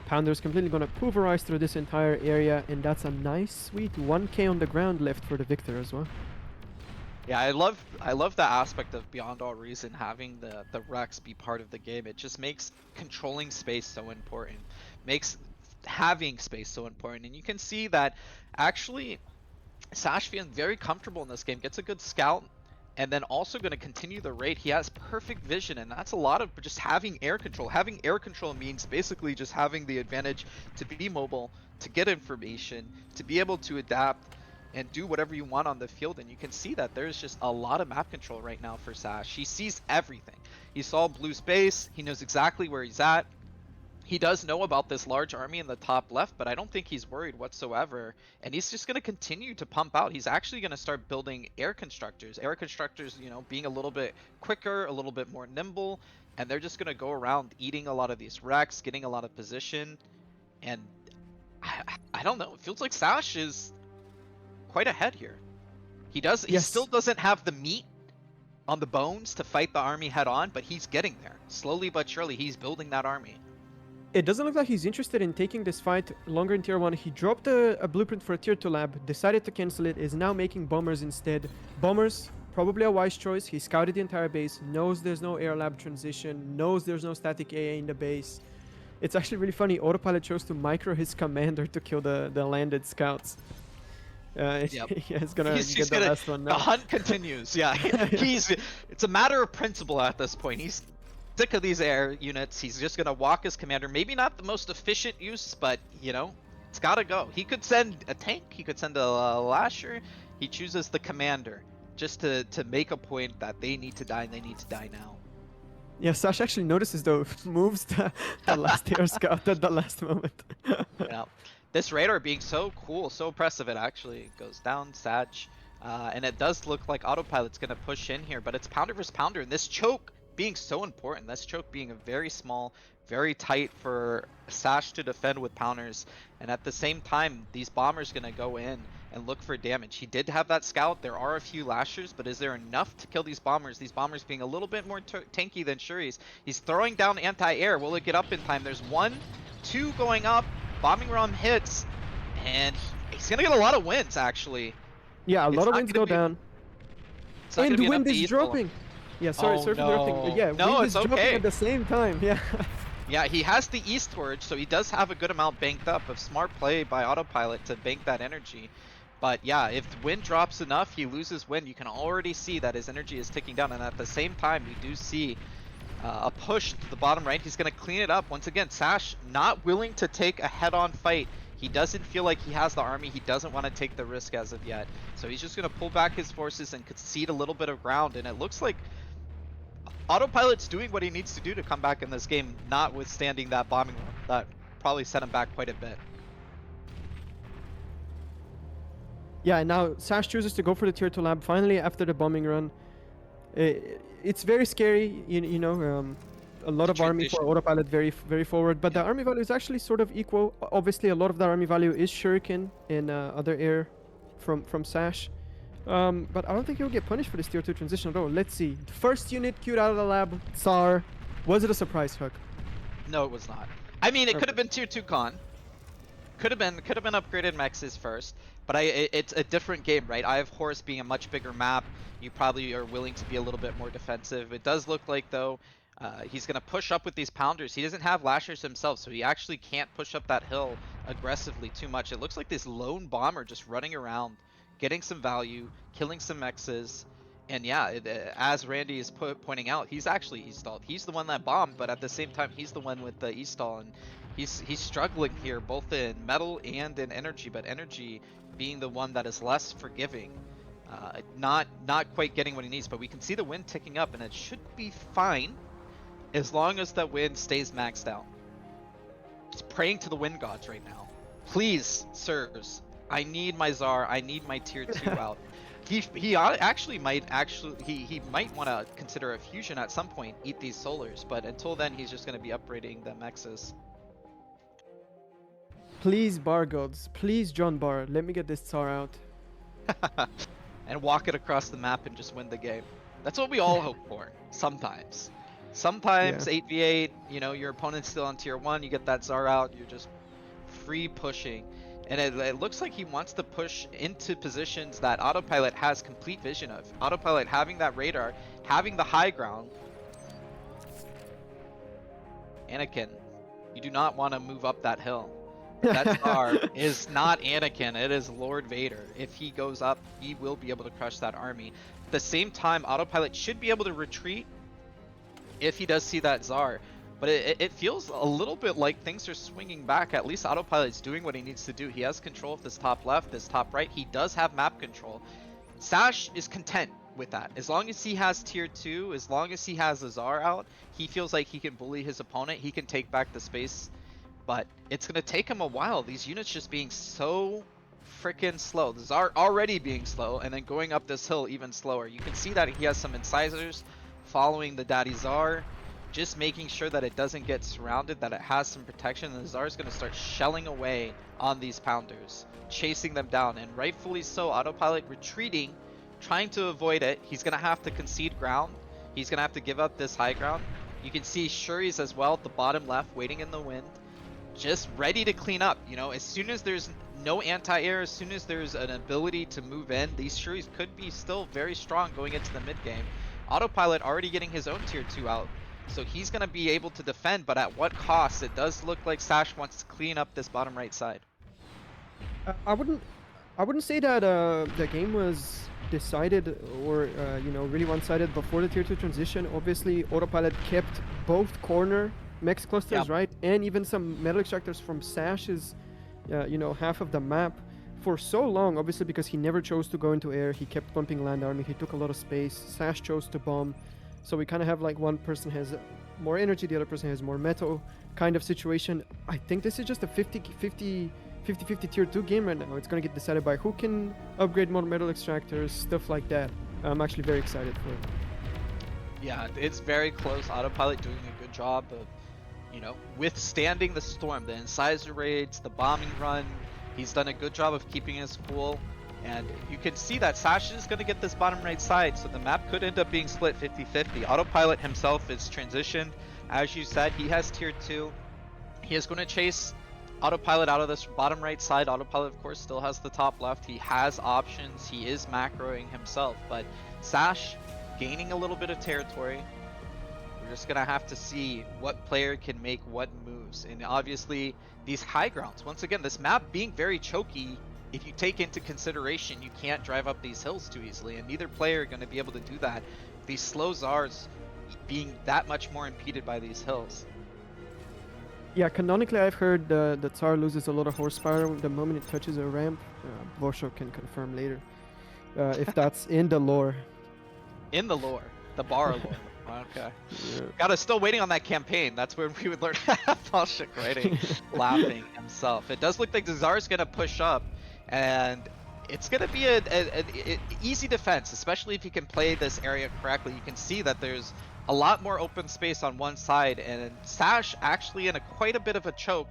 Pounder's completely gonna pulverize through this entire area, and that's a nice sweet 1k on the ground left for the victor as well. Yeah, I love that aspect of Beyond All Reason, having the Rex be part of the game. It just makes controlling space so important, makes having space so important, and you can see that actually Sash feeling very comfortable in this game, gets a good scout, and then also going to continue the raid. He has perfect vision, and that's a lot of just having air control. Having air control means basically just having the advantage to be mobile, to get information, to be able to adapt and do whatever you want on the field. And you can see that there's just a lot of map control right now for Sash. He sees everything. He saw blue space. He knows exactly where he's at. He does know about this large army in the top left, but I don't think he's worried whatsoever. And he's just going to continue to pump out. He's actually going to start building air constructors. Air constructors, you know, being a little bit quicker, a little bit more nimble. And they're just going to go around eating a lot of these wrecks, getting a lot of position. And I don't know. It feels like Sash is quite ahead here. He still doesn't have the meat on the bones to fight the army head on, but he's getting there. Slowly but surely, he's building that army. It doesn't look like he's interested in taking this fight longer in tier 1. He dropped a blueprint for a tier 2 lab, decided to cancel it, is now making bombers instead. Bombers, probably a wise choice. He scouted the entire base, knows there's no air lab transition, knows there's no static AA in the base. It's actually really funny. Autopilot chose to micro his commander to kill the landed scouts. Yep. He's gonna get the last one now. The hunt continues. Yeah, it's a matter of principle at this point. He's sick of these air units. He's just gonna walk his commander. Maybe not the most efficient use, but you know, it's gotta go. He could send a tank. He could send a lasher. He chooses the commander just to make a point that they need to die, and they need to die now. Yeah, Sash actually notices though, moves the last air scout at the last moment. Yeah. This radar being so cool, so impressive, it actually goes down, Sag. And it does look like Autopilot's going to push in here, but it's Pounder versus Pounder, and this choke being so important. This choke being a very small, very tight for Sash to defend with counters, and at the same time, these bombers gonna go in and look for damage. He did have that scout. There are a few lashers, but is there enough to kill these bombers? These bombers being a little bit more tanky than Shuri's. He's throwing down anti-air. Will it get up in time? There's 1, 2 going up. Bombing ram hits, and he's gonna get a lot of wins actually. Yeah, a It's lot of not winds gonna go be- down. It's not And gonna be enough wind to is eat all of them. dropping. Yeah, sorry, Oh, sorry for interrupting. no. Yeah, No, wind it's is dropping okay. at the same time. Yeah. Yeah, he has the eastward, so he does have a good amount banked up of smart play by Autopilot to bank that energy. But yeah, if wind drops enough, he loses wind. You can already see that his energy is ticking down, and at the same time, we do see a push to the bottom right. He's going to clean it up. Once again, Sash not willing to take a head-on fight. He doesn't feel like he has the army. He doesn't want to take the risk as of yet. So he's just going to pull back his forces and concede a little bit of ground, and it looks like Autopilot's doing what he needs to do to come back in this game, notwithstanding that bombing run. That probably set him back quite a bit. Yeah, and now Sash chooses to go for the tier 2 lab finally after the bombing run. It's very scary, you know, a lot of army for Transition. Autopilot, very forward, but the army value is actually sort of equal. Obviously, a lot of the army value is Shuriken and other air from Sash. But I don't think he'll get punished for this tier 2 transition at all. Let's see. First unit queued out of the lab, Tsar. Was it a surprise hook? No, it was not. I mean, it Okay. could have been tier 2 con. Could have been upgraded mexes first, but it's a different game, right? I have Horus being a much bigger map. You probably are willing to be a little bit more defensive. It does look like though, he's gonna push up with these pounders. He doesn't have lashers himself, so he actually can't push up that hill aggressively too much. It looks like this lone bomber just running around, getting some value, killing some mexes. And yeah, as Randy is pointing out, he's actually E-stalled. He's the one that bombed, but at the same time, he's the one with the E-stall, and he's struggling here, both in metal and in energy, but energy being the one that is less forgiving. Not quite getting what he needs, but we can see the wind ticking up, and it should be fine as long as that wind stays maxed out. He's praying to the wind gods right now. Please, sirs, I need my Tsar, I need my tier 2 out. He might want to consider a fusion at some point, eat these solars, but until then he's just going to be upgrading the mexes. Please, Bar gods. Please, John Bar. Let me get this Tsar out. And walk it across the map and just win the game. That's what we all hope for, sometimes. Sometimes 8v8, you know, your opponent's still on tier 1, you get that Tsar out, you're just free pushing. And it looks like he wants to push into positions that Autopilot has complete vision of. Autopilot having that radar, having the high ground. Anakin, you do not want to move up that hill. That Tsar is not Anakin, it is Lord Vader. If he goes up, he will be able to crush that army. At the same time, Autopilot should be able to retreat if he does see that Tsar. But it feels a little bit like things are swinging back. At least Autopilot's doing what he needs to do. He has control of this top left, this top right. He does have map control. Sash is content with that. As long as he has tier 2, as long as he has the Tsar out, he feels like he can bully his opponent. He can take back the space. But it's going to take him a while. These units just being so freaking slow. The Tsar already being slow, and then going up this hill even slower. You can see that he has some incisors following the Daddy Tsar. Just making sure that it doesn't get surrounded, that it has some protection, and the Tsar is going to start shelling away on these pounders, chasing them down, and rightfully so. Autopilot retreating, trying to avoid it. He's going to have to concede ground. He's going to have to give up this high ground. You can see Shuri's as well at the bottom left, waiting in the wind, just ready to clean up. You know, as soon as there's no anti-air, as soon as there's an ability to move in, these Shuris could be still very strong going into the mid game. Autopilot already getting his own tier 2 out. So he's going to be able to defend, but at what cost? It does look like Sash wants to clean up this bottom right side. I wouldn't say that the game was decided or you know, really one-sided before the tier 2 transition. Obviously, Autopilot kept both corner mex clusters, right, and even some metal extractors from Sash's, you know, half of the map for so long. Obviously, because he never chose to go into air, he kept bumping land army. He took a lot of space. Sash chose to bomb. So we kind of have like one person has more energy, the other person has more metal kind of situation. I think this is just a 50-50 tier 2 game right now. It's going to get decided by who can upgrade more metal extractors, stuff like that. I'm actually very excited for it. Yeah, it's very close. Autopilot doing a good job of, withstanding the storm, the Incizer raids, the bombing run. He's done a good job of keeping his cool. And you can see that Sash is going to get this bottom right side, so the map could end up being split 50-50. Autopilot himself is transitioned. As you said, he has tier 2. He is going to chase Autopilot out of this bottom right side. Autopilot, of course, still has the top left. He has options. He is macroing himself, but Sash gaining a little bit of territory. We're just going to have to see what player can make what moves. And obviously, these high grounds, once again, this map being very choky, if you take into consideration, you can't drive up these hills too easily, and neither player are going to be able to do that. These slow Zars being that much more impeded by these hills. Yeah, canonically, I've heard the Tsar loses a lot of horsepower the moment it touches a ramp. Vosho can confirm later if that's in the lore. In the lore, the bar lore. Okay. Yeah. Gotta still waiting on that campaign. That's where we would learn Falshik writing, laughing himself. It does look like the Tsar's gonna push up, and it's gonna be an easy defense, especially if you can play this area correctly. You can see that there's a lot more open space on one side, and Sash actually in quite a bit of a choke.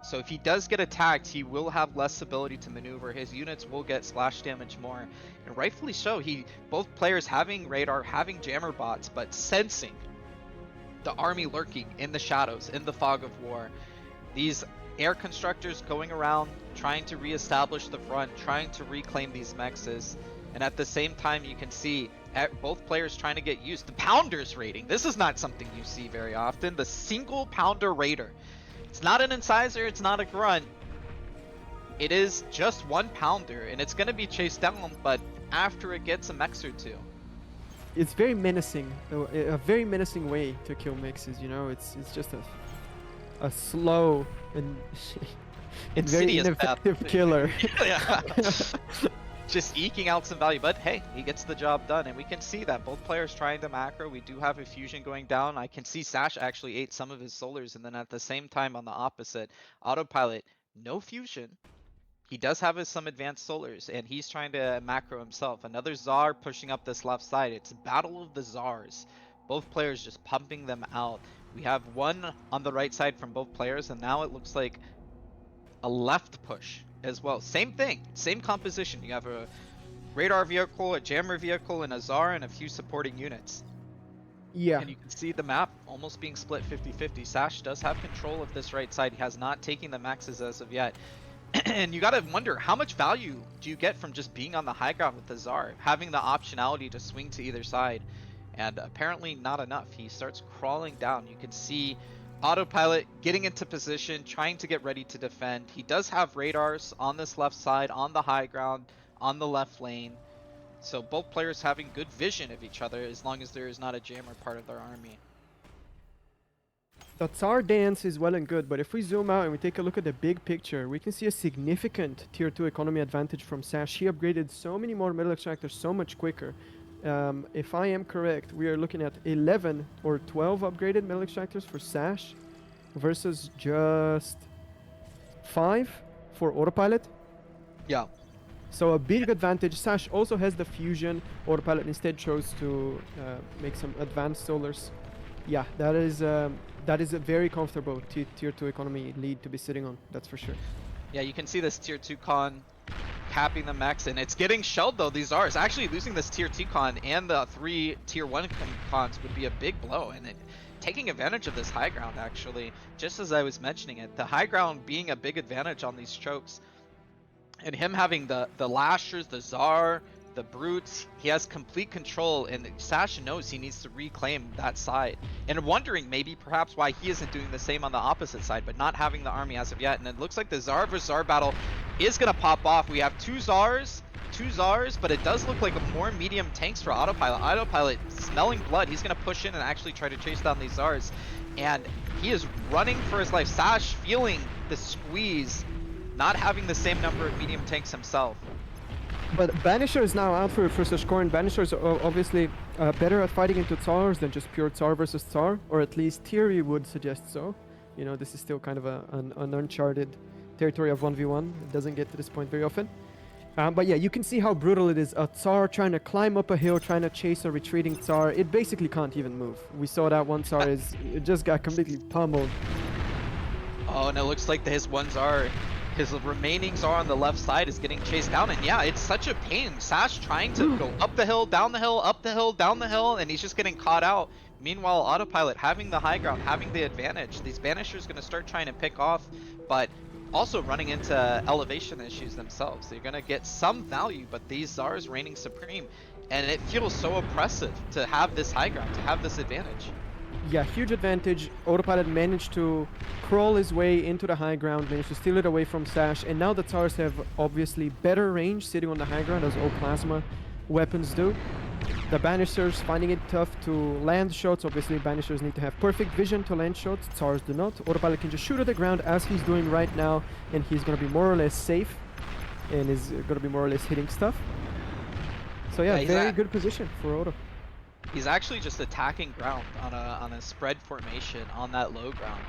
So if he does get attacked, he will have less ability to maneuver. His units will get splash damage more, and rightfully so. Both players having radar, having jammer bots, but sensing the army lurking in the shadows, in the fog of war. These air constructors going around, trying to reestablish the front, trying to reclaim these mexes, and at the same time you can see both players trying to get used. The Pounders raiding. This is not something you see very often. The single Pounder raider. It's not an Incizer, it's not a Grunt. It is just one Pounder, and it's going to be chased down, but after it gets a mex or two. It's very menacing, a very menacing way to kill mixes, It's just a slow and very Insidious ineffective path. killer. Yeah. Just eking out some value, but hey, he gets the job done, and we can see that both players trying to macro. We do have a fusion going down. I can see Sash actually ate some of his solars, and then at the same time on the opposite, Autopilot, no fusion. He does have some advanced solars, and he's trying to macro himself. Another Tsar pushing up this left side. It's a battle of the Tsars. Both players just pumping them out. We have one on the right side from both players, and now it looks like a left push as well. Same thing, same composition. You have a radar vehicle, a jammer vehicle, and a Tsar, and a few supporting units. Yeah. And you can see the map almost being split 50-50. Sash does have control of this right side. He has not taken the maxes as of yet. And you gotta wonder, how much value do you get from just being on the high ground with the Tsar, having the optionality to swing to either side? And apparently not enough. He starts crawling down. You can see Autopilot getting into position, trying to get ready to defend. He does have radars on this left side, on the high ground, on the left lane. So both players having good vision of each other as long as there is not a jammer part of their army. The Tsar dance is well and good, but if we zoom out and we take a look at the big picture, we can see a significant tier 2 economy advantage from Sash. He upgraded so many more metal extractors so much quicker. If I am correct, we are looking at 11 or 12 upgraded metal extractors for Sash versus just 5 for Autopilot. Yeah. So a big advantage. Sash also has the fusion. Autopilot instead chose to make some advanced solars. Yeah, that is a very comfortable tier 2 economy lead to be sitting on, that's for sure. Yeah, you can see this tier 2 con capping the max, and it's getting shelled though. These Tsars actually losing this tier 2 con and the 3 tier 1 cons would be a big blow, and taking advantage of this high ground actually, just as I was mentioning it, the high ground being a big advantage on these chokes, and him having the lashers, the Tsar, the brutes, he has complete control, and Sash knows he needs to reclaim that side. And wondering maybe perhaps why he isn't doing the same on the opposite side, but not having the army as of yet. And it looks like the Tsar versus Tsar battle is gonna pop off. We have two Tsars, but it does look like more medium tanks for Autopilot. Autopilot smelling blood. He's gonna push in and actually try to chase down these Tsars. And he is running for his life. Sash feeling the squeeze, not having the same number of medium tanks himself. But Banisher is now out for Sashkorin. Banisher is obviously better at fighting into Tsars than just pure Tsar versus Tsar, or at least theory would suggest so. You know, this is still kind of an uncharted territory of 1v1. It doesn't get to this point very often. But yeah, you can see how brutal it is. A Tsar trying to climb up a hill, trying to chase a retreating Tsar. It basically can't even move. We saw that one Tsar it just got completely pummeled. Oh, and it looks like his his remaining Tsar on the left side is getting chased down. And yeah, it's such a pain. Sash trying to go up the hill, down the hill, up the hill, down the hill, and he's just getting caught out. Meanwhile, Autopilot having the high ground, having the advantage. These Banishers going to start trying to pick off, but also running into elevation issues themselves. They're going to get some value, but these Tsars reigning supreme. And it feels so oppressive to have this high ground, to have this advantage. Yeah, huge advantage. Autopilot managed to crawl his way into the high ground, managed to steal it away from Sash, and now the Tsars have obviously better range sitting on the high ground, as all plasma weapons do. The Banishers finding it tough to land shots. Obviously, Banishers need to have perfect vision to land shots. Tsars do not. Autopilot can just shoot at the ground as he's doing right now, and he's going to be more or less safe, and is going to be more or less hitting stuff. So yeah, very good position for Auto. He's actually just attacking ground on a spread formation on that low ground.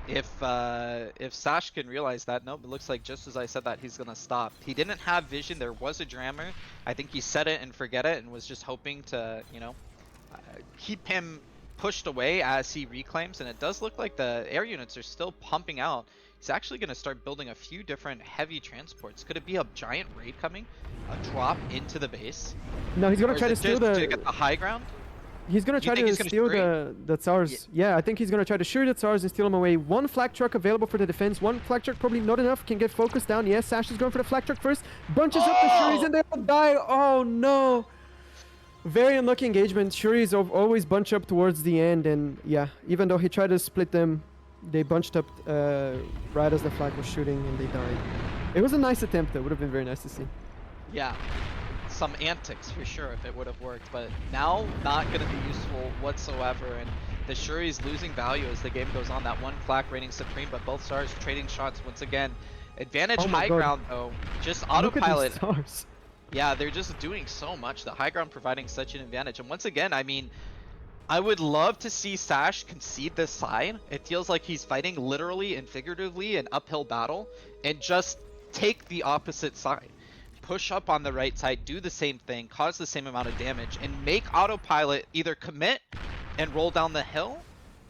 If Sash can realize that, nope, it looks like just as I said that, he's gonna stop. He didn't have vision. There was a jammer. I think he set it and forget it and was just hoping to, you know, keep him pushed away as he reclaims. And it does look like the air units are still pumping out. He's actually gonna start building a few different heavy transports. Could it be a giant raid coming? A drop into the base? No, he's gonna try to steal the. To get the high ground. He's gonna try to steal the Tsars. Yeah, I think he's gonna try to shoot the Tsars and steal them away. One flak truck available for the defense. One flak truck probably not enough. Can get focused down. Yes, Sash is going for the flak truck first. Bunches up the Shuris and they'll die. Oh no! Very unlucky engagement. Shuris always bunch up towards the end, and yeah, even though he tried to split them, they bunched up right as the flak was shooting and they died. It was a nice attempt though. Would have been very nice to see. Yeah. Some antics for sure if it would have worked, but now not going to be useful whatsoever, and the Shuri's losing value as the game goes on. That one flak reigning supreme, but both Stars trading shots once again. Advantage high ground though, just Autopilot. Yeah, they're just doing so much. The high ground providing such an advantage, and once again, I mean, I would love to see Sash concede this side. It feels like he's fighting literally and figuratively an uphill battle, and just take the opposite side. Push up on the right side, do the same thing, cause the same amount of damage, and make Autopilot either commit and roll down the hill,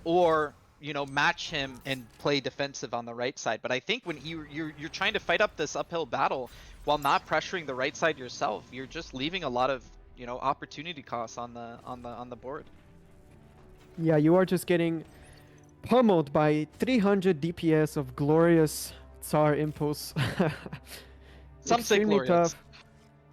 or, you know, match him and play defensive on the right side. But I think when you're trying to fight up this uphill battle while not pressuring the right side yourself, you're just leaving a lot of, you know, opportunity costs on the board. Yeah, you are just getting pummeled by 300 DPS of glorious Tsar impulse. Some say glorious. Tough.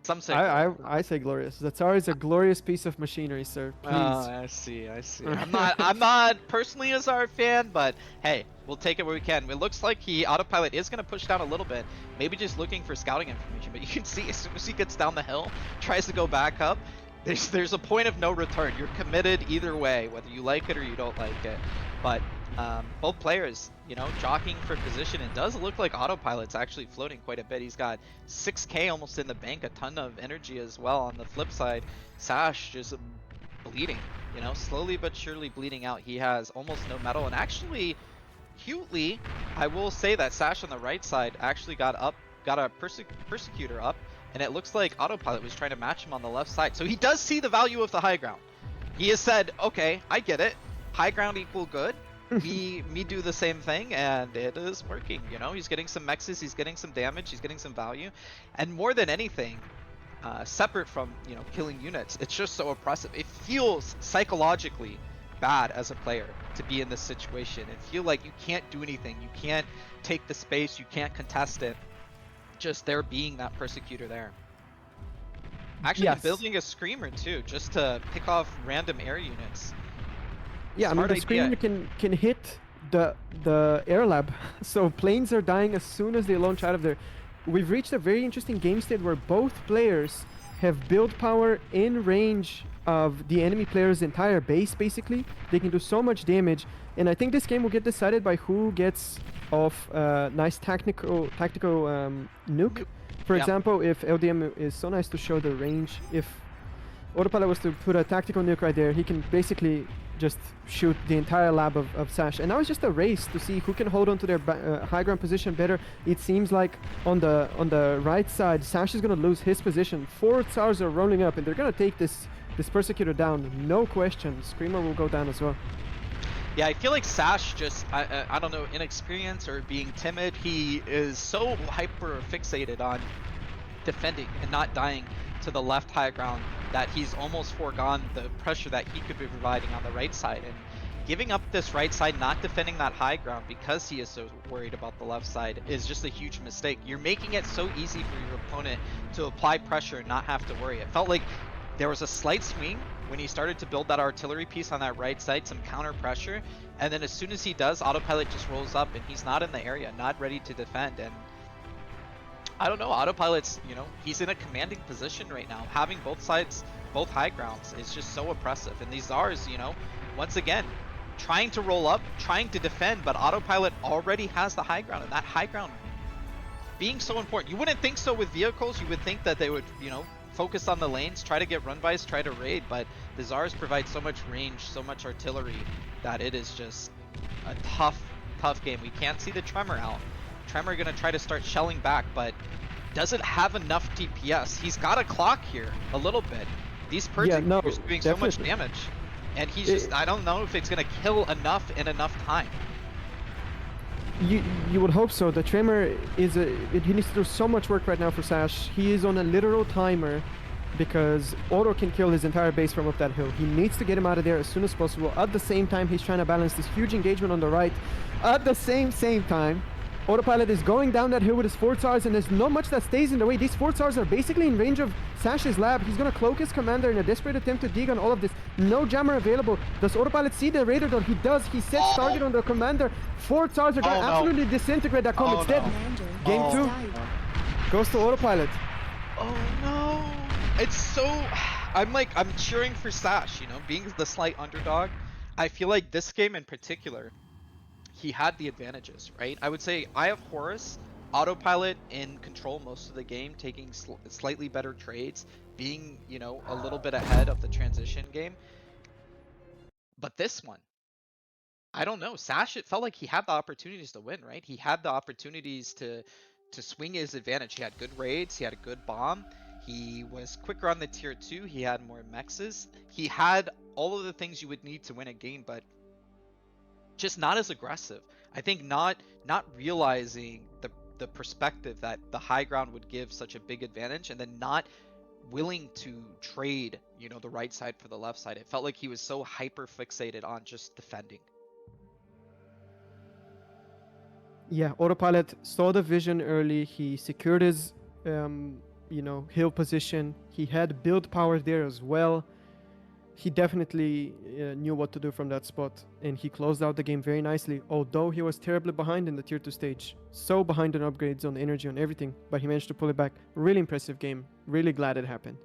Some say I say glorious. The Tsar is a glorious piece of machinery, sir. Please. Oh, I see. I'm not personally a Tsar fan, but hey, we'll take it where we can. It looks like Autopilot is going to push down a little bit, maybe just looking for scouting information. But you can see as soon as he gets down the hill, tries to go back up, there's a point of no return. You're committed either way, whether you like it or you don't like it. But both players, you know, jockeying for position. It does look like Autopilot's actually floating quite a bit. He's got 6k almost in the bank, a ton of energy as well. On the flip side, Sash just bleeding, you know, slowly but surely bleeding out. He has almost no metal, and actually, cutely, I will say that Sash on the right side actually got a Persecutor up, and it looks like Autopilot was trying to match him on the left side. So he does see the value of the high ground. He has said, okay, I get it. High ground equal good. me do the same thing, and it is working. You know, he's getting some mexes, he's getting some damage, he's getting some value, and more than anything, separate from, you know, killing units, it's just so oppressive. It feels psychologically bad as a player to be in this situation and feel like you can't do anything, you can't take the space, you can't contest it. Just there being that Persecutor there. Actually, building a Screamer too, just to pick off random air units. Yeah, I mean, the Screamer can hit the air lab, so planes are dying as soon as they launch out of there. We've reached a very interesting game state where both players have build power in range of the enemy player's entire base, basically. They can do so much damage, and I think this game will get decided by who gets off nice tactical nuke. For example, if LDM is so nice to show the range, if Autopilot was to put a tactical nuke right there, he can basically just shoot the entire lab of Sash. And now it's just a race to see who can hold on to their high ground position better. It seems like on the right side, Sash is going to lose his position. 4 Tsars are rolling up, and they're going to take this Persecutor down, no question. Screamer will go down as well. Yeah, I feel like Sash just, I don't know, inexperienced or being timid. He is so hyper fixated on defending and not dying to the left high ground that he's almost foregone the pressure that he could be providing on the right side. And giving up this right side, not defending that high ground because he is so worried about the left side is just a huge mistake. You're making it so easy for your opponent to apply pressure and not have to worry. It felt like there was a slight swing when he started to build that artillery piece on that right side, some counter pressure, and then as soon as he does, Autopilot just rolls up and he's not in the area, not ready to defend. And I don't know, Autopilot's, you know, he's in a commanding position right now. Having both sides, both high grounds is just so oppressive. And these Zars, you know, once again, trying to roll up, trying to defend, but Autopilot already has the high ground, and that high ground being so important. You wouldn't think so with vehicles. You would think that they would, you know, focus on the lanes, try to get run-bys, try to raid, but the Zars provide so much range, so much artillery, that it is just a tough game. We can't see the Tremor out. Tremor gonna try to start shelling back, but doesn't have enough DPS. He's got a clock here, a little bit. These Purge are doing definitely so much damage. And he's just, I don't know if it's gonna kill enough in enough time. You would hope so. The Tremor is he needs to do so much work right now for Sash. He is on a literal timer because Auto can kill his entire base from up that hill. He needs to get him out of there as soon as possible. At the same time, he's trying to balance this huge engagement on the right. At the same time, Autopilot is going down that hill with his 4 Tsars, and there's not much that stays in the way. These 4 Tsars are basically in range of Sash's lab. He's gonna cloak his commander in a desperate attempt to dig on all of this. No jammer available. Does Autopilot see the Raider though? He does. He sets target on the commander. 4 Tsars are gonna absolutely disintegrate that comet. It's dead. Commander Game has 2 died. goes to Autopilot. Oh no! It's so, I'm cheering for Sash, you know, being the slight underdog. I feel like this game in particular, he had the advantages, right? I would say I have Horus, Autopilot in control most of the game, taking slightly better trades, being, you know, a little bit ahead of the transition game. But this one, I don't know. Sash, it felt like he had the opportunities to win, right? He had the opportunities to swing his advantage. He had good raids, he had a good bomb, he was quicker on the tier 2, he had more mexes, he had all of the things you would need to win a game, but just not as aggressive. I think not realizing the perspective that the high ground would give such a big advantage, and then not willing to trade, you know, the right side for the left side. It felt like he was so hyper fixated on just defending. Yeah, Autopilot saw the vision early. He secured his, you know, hill position. He had build power there as well. He definitely knew what to do from that spot, and he closed out the game very nicely, although he was terribly behind in the tier 2 stage. So behind on upgrades, on energy, on everything, but he managed to pull it back. Really impressive game. Really glad it happened.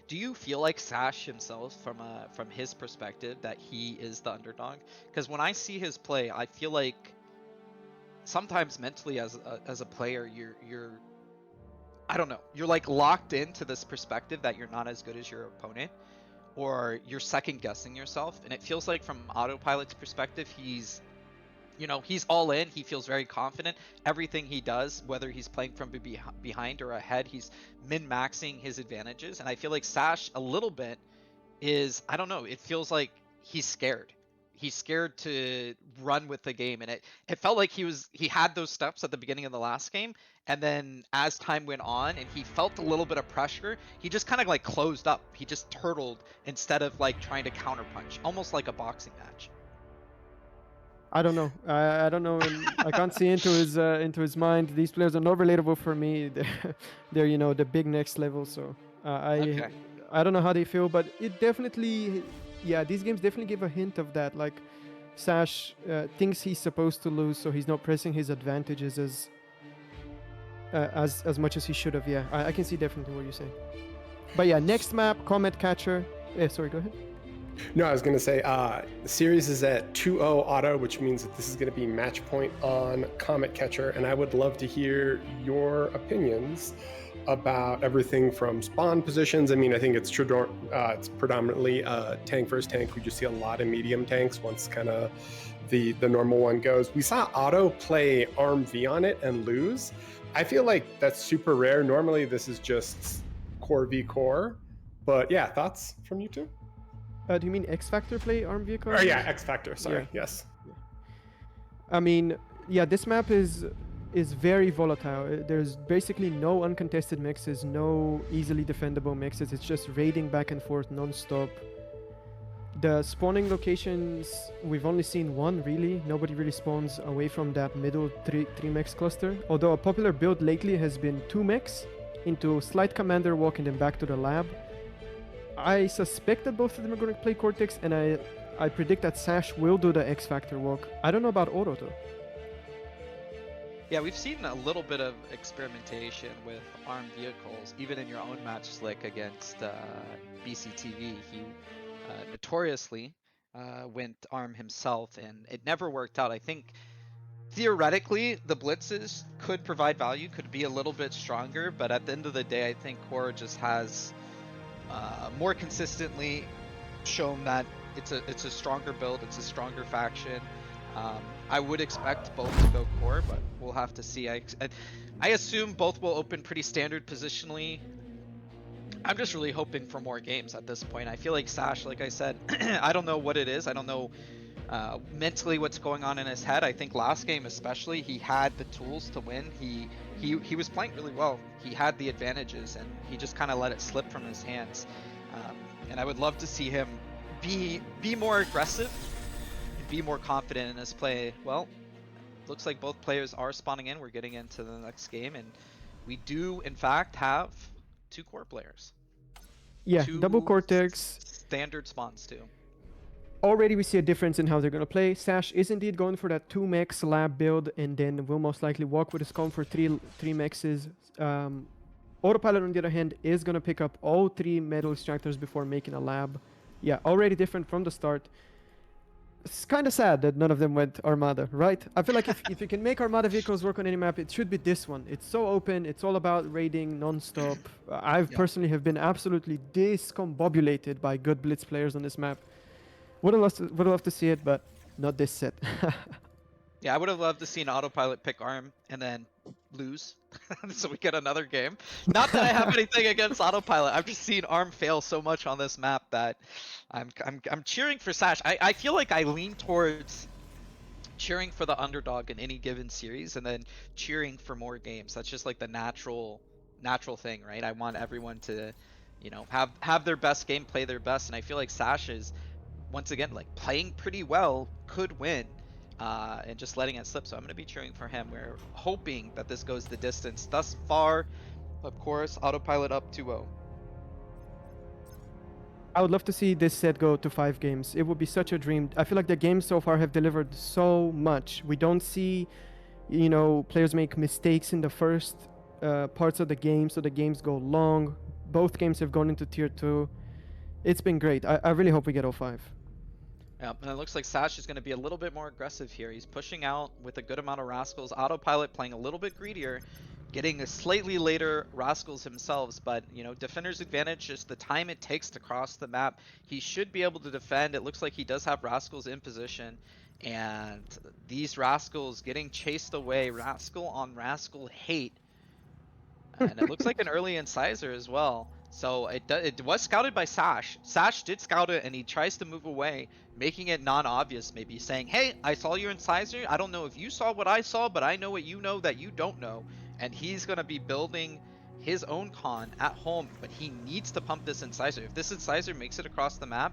Do you feel like Sash himself, from his perspective, that he is the underdog? Because when I see his play, I feel like sometimes mentally as a player, you're I don't know, you're like locked into this perspective that you're not as good as your opponent, or you're second guessing yourself. And it feels like from Autopilot's perspective, he's, you know, he's all in. He feels very confident. Everything he does, whether he's playing from behind or ahead, he's min-maxing his advantages. And I feel like Sash a little bit is, I don't know, it feels like he's scared. He's scared to run with the game, and it felt like he had those steps at the beginning of the last game, and then as time went on and he felt a little bit of pressure, he just kind of like closed up. He just turtled instead of like trying to counterpunch, almost like a boxing match. I don't know. I don't know. And I can't see into his mind. These players are not relatable for me. They're you know, the big next level. So Okay. I don't know how they feel, but it definitely, yeah, these games definitely give a hint of that. Like Sash thinks he's supposed to lose, so he's not pressing his advantages as much as he should have. Yeah, I can see definitely what you're saying. But yeah, next map, Comet Catcher. Sorry, go ahead. No, I was going to say the series is at 2-0 auto, which means that this is going to be match point on Comet Catcher, and I would love to hear your opinions about everything from spawn positions. I mean, I think it's predominantly tank versus tank. We just see a lot of medium tanks once kind of the normal one goes. We saw Auto play Arm V on it and lose. I feel like that's super rare. Normally, this is just core v core. But yeah, thoughts from you two? Do you mean X Factor play Arm vehicle? Oh yeah, X Factor. Sorry. Yeah. Yes. I mean, yeah, this map is very volatile. There's basically no uncontested mixes, no easily defendable mixes. It's just raiding back and forth non-stop. The spawning locations, we've only seen one really. Nobody really spawns away from that middle three mechs cluster. Although a popular build lately has been 2 mechs into slight commander walk and then back to the lab. I suspect that both of them are going to play Cortex, and I predict that Sash will do the X Factor walk. I don't know about Auto though. Yeah, we've seen a little bit of experimentation with armed vehicles, even in your own match, Slick, against BCTV. He notoriously went arm himself, and it never worked out. I think theoretically the blitzes could provide value, could be a little bit stronger, but at the end of the day, I think Core just has more consistently shown that it's a stronger build, it's a stronger faction. I would expect both to go core, but we'll have to see. I assume both will open pretty standard positionally. I'm just really hoping for more games at this point. I feel like Sash, like I said, I don't know what it is. I don't know mentally what's going on in his head. I think last game especially, he had the tools to win. He was playing really well. He had the advantages, and he just kind of let it slip from his hands. And I would love to see him be more aggressive, be more confident in his play. Well, looks like both players are spawning in. We're getting into the next game, and we do in fact have 2 core players. Yeah, 2 double Cortex. standard spawns too. Already we see a difference in how they're going to play. Sash is indeed going for that 2 mechs lab build, and then will most likely walk with his comp for 3 mexes. Autopilot, on the other hand, is going to pick up all 3 metal extractors before making a lab. Yeah, already different from the start. It's kind of sad that none of them went Armada, right? I feel like if you can make Armada vehicles work on any map, it should be this one. It's so open. It's all about raiding non-stop. I've personally have been absolutely discombobulated by good blitz players on this map. Would have loved to see it, but not this set. Yeah, I would have loved to see an Autopilot pick Arm and then lose, so we get another game. Not that I have anything against Autopilot. I've just seen Arm fail so much on this map that I'm cheering for Sash. I feel like I lean towards cheering for the underdog in any given series, and then cheering for more games. That's just like the natural thing, right? I want everyone to, you know, have their best game, play their best, and I feel like Sash is once again like playing pretty well, could win. And just letting it slip. So I'm going to be cheering for him. We're hoping that this goes the distance. Thus far, of course, Autopilot up 2-0. I would love to see this set go to 5 games. It would be such a dream. I feel like the games so far have delivered so much. We don't see, you know, players make mistakes in the first parts of the game, so the games go long. Both games have gone into tier 2. It's been great. I really hope we get 05. Yeah, and it looks like Sash is going to be a little bit more aggressive here. He's pushing out with a good amount of Rascals. Autopilot playing a little bit greedier, getting a slightly later Rascals himself, but, you know, Defender's advantage, just the time it takes to cross the map. He should be able to defend. It looks like he does have Rascals in position, and these Rascals getting chased away. Rascal on Rascal hate. And it looks like an early Incizer as well. So it was scouted by Sash. Sash did scout it, and he tries to move away, making it non-obvious, maybe saying, hey, I saw your Incizer. I don't know if you saw what I saw, but I know what you know that you don't know. And he's going to be building his own con at home, but he needs to pump this Incizer. If this Incizer makes it across the map,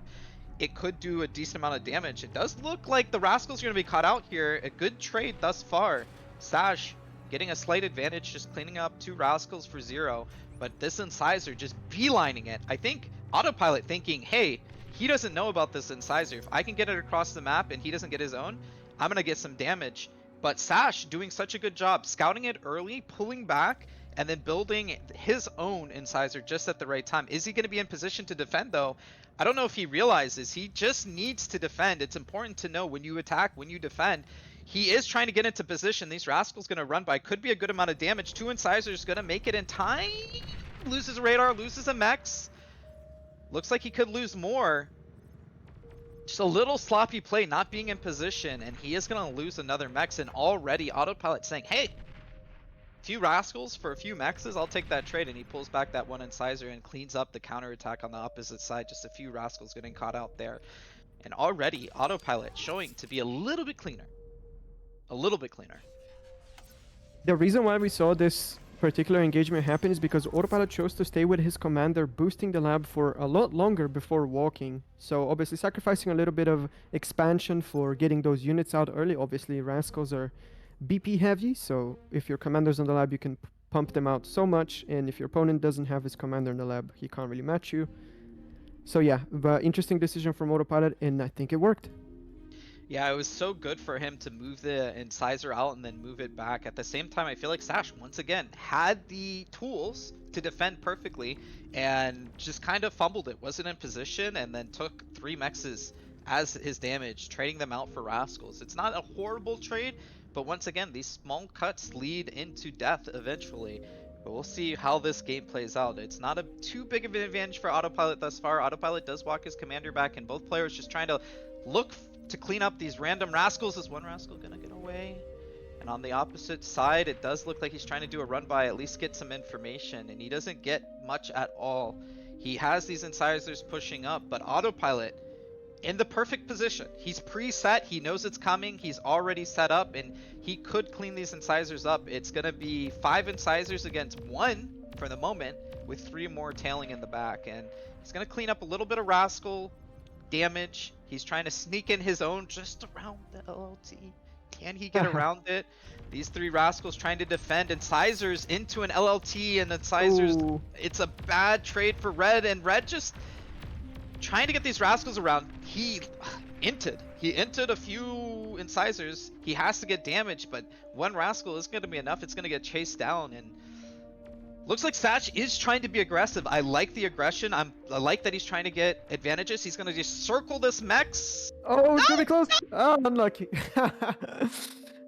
it could do a decent amount of damage. It does look like the Rascals are going to be caught out here. A good trade thus far. Sash getting a slight advantage, just cleaning up 2 Rascals for 0. But this Incizer just beelining it. I think Autopilot thinking, hey, he doesn't know about this Incizer. If I can get it across the map and he doesn't get his own, I'm going to get some damage. But Sash doing such a good job, scouting it early, pulling back, and then building his own Incizer just at the right time. Is he going to be in position to defend, though? I don't know if he realizes he just needs to defend. It's important to know when you attack, when you defend. He is trying to get into position. These Rascals gonna run by. Could be a good amount of damage. 2 Incisors gonna make it in time. Loses a radar, loses a mechs. Looks like he could lose more. Just a little sloppy play, not being in position, and he is gonna lose another mechs. And already Autopilot saying, hey, few Rascals for a few mexes, I'll take that trade. And he pulls back that 1 Incisor and cleans up the counterattack on the opposite side. Just a few Rascals getting caught out there. And already Autopilot showing to be a little bit cleaner. A little bit cleaner. The reason why we saw this particular engagement happen is because Autopilot chose to stay with his commander, boosting the lab for a lot longer before walking. So obviously sacrificing a little bit of expansion for getting those units out early. Obviously Rascals are BP heavy, so if your commander's on the lab, you can pump them out so much, and if your opponent doesn't have his commander in the lab, he can't really match you. So yeah, but interesting decision from Autopilot, and I think it worked. Yeah, it was so good for him to move the Incisor out and then move it back. At the same time, I feel like Sash, once again, had the tools to defend perfectly and just kind of fumbled it. Wasn't in position and then took 3 mexes as his damage, trading them out for Rascals. It's not a horrible trade, but once again, these small cuts lead into death eventually. But we'll see how this game plays out. It's not too big of an advantage for Autopilot thus far. Autopilot does walk his commander back, and both players just trying to look to clean up these random Rascals. Is one Rascal gonna get away? And on the opposite side, it does look like he's trying to do a run by, at least get some information, and he doesn't get much at all. He has these Incisors pushing up, but Autopilot in the perfect position. He's preset, he knows it's coming, he's already set up, and he could clean these Incisors up. It's gonna be 5 Incisors against 1 for the moment, with 3 more tailing in the back, and he's gonna clean up a little bit of Rascal damage. He's trying to sneak in his own just around the LLT. Can he get around it? These 3 Rascals trying to defend. Incisors into an LLT, and Incisors, Ooh. it's a bad trade for Red, and Red just trying to get these Rascals around. He inted a few Incisors. He has to get damage, but 1 Rascal is going to be enough. It's going to get chased down, and looks like Sash is trying to be aggressive. I like the aggression. I like that he's trying to get advantages. He's going to just circle this mechs. Oh, it's gonna be close. Oh, unlucky.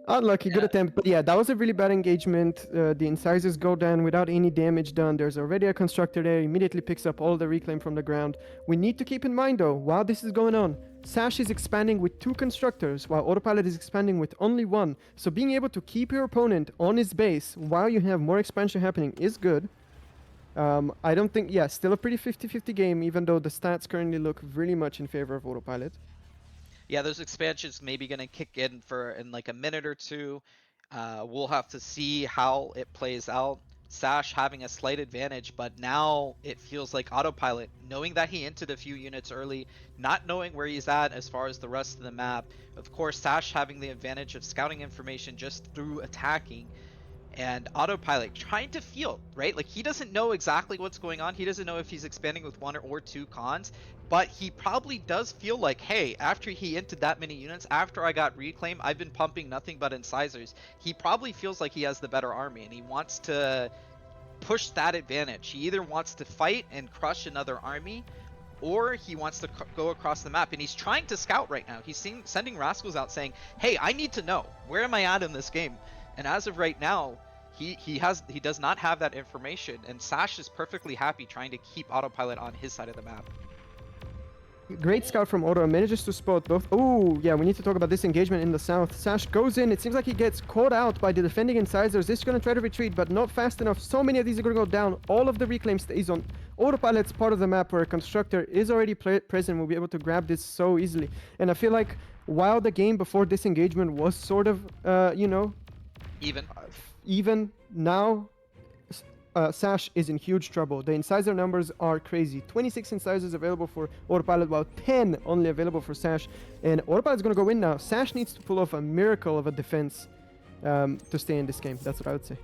Unlucky, good attempt. But yeah, that was a really bad engagement. The Incisors go down without any damage done. There's already a constructor there. Immediately picks up all the reclaim from the ground. We need to keep in mind though, while this is going on, Sash is expanding with 2 constructors, while Autopilot is expanding with only 1. So being able to keep your opponent on his base while you have more expansion happening is good. I don't think, yeah, still a pretty 50-50 game, even though the stats currently look really much in favor of Autopilot. Yeah, those expansions maybe going to kick in in like a minute or 2. We'll have to see how it plays out. Sash having a slight advantage, but now it feels like Autopilot, knowing that he entered a few units early, not knowing where he's at as far as the rest of the map. Of course, Sash having the advantage of scouting information just through attacking, and Autopilot trying to feel, right? Like, he doesn't know exactly what's going on. He doesn't know if he's expanding with 1 or 2 cons, but he probably does feel like, hey, after he entered that many units, after I got reclaim, I've been pumping nothing but Incisors. He probably feels like he has the better army, and he wants to push that advantage. He either wants to fight and crush another army, or he wants to go across the map, and he's trying to scout right now. He's sending Rascals out saying, hey, I need to know, where am I at in this game? And as of right now, he does not have that information, and Sash is perfectly happy trying to keep Autopilot on his side of the map. Great scout from Auto, manages to spot both. Oh, yeah, we need to talk about this engagement in the south. Sash goes in. It seems like he gets caught out by the defending Incisors. This is going to try to retreat, but not fast enough. So many of these are going to go down. All of the reclaim stays on Autopilot's part of the map where a constructor is already present. We'll be able to grab this so easily. And I feel like while the game before this engagement was sort of, even now, Sash is in huge trouble. The Incisor numbers are crazy. 26 Incisors available for Autopilot, while 10 only available for Sash. And Autopilot's going to go in now. Sash needs to pull off a miracle of a defense to stay in this game. That's what I would say.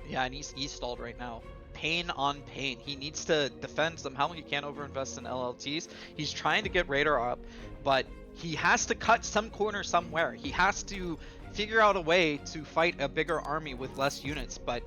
Yeah, and he's E-stalled right now. Pain on pain. He needs to defend somehow. He can't overinvest in LLTs. He's trying to get Radar up, but he has to cut some corner somewhere. He has to figure out a way to fight a bigger army with less units, but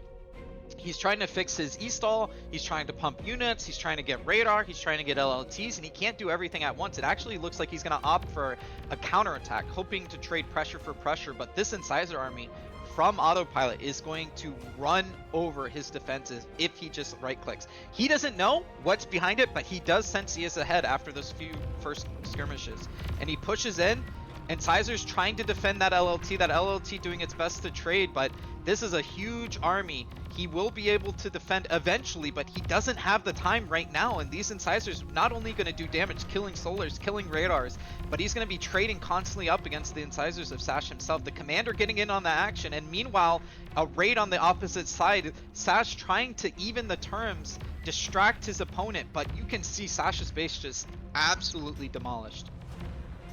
He's trying to fix his E-stall, he's trying to pump units, he's trying to get radar, he's trying to get LLTs, and he can't do everything at once. It actually looks like he's going to opt for a counterattack, hoping to trade pressure for pressure, but this Incizer army from Autopilot is going to run over his defenses if he just right-clicks. He doesn't know what's behind it, but he does sense he is ahead after those few first skirmishes. And he pushes in, and Incizer's trying to defend that LLT doing its best to trade, but this is a huge army. He will be able to defend eventually, but he doesn't have the time right now, and these Incizers not only going to do damage, killing solars, killing radars, but he's going to be trading constantly up against the Incizers of Sash himself. The commander getting in on the action, and meanwhile, a raid on the opposite side, Sash trying to even the terms, distract his opponent, but you can see Sash's base just absolutely demolished.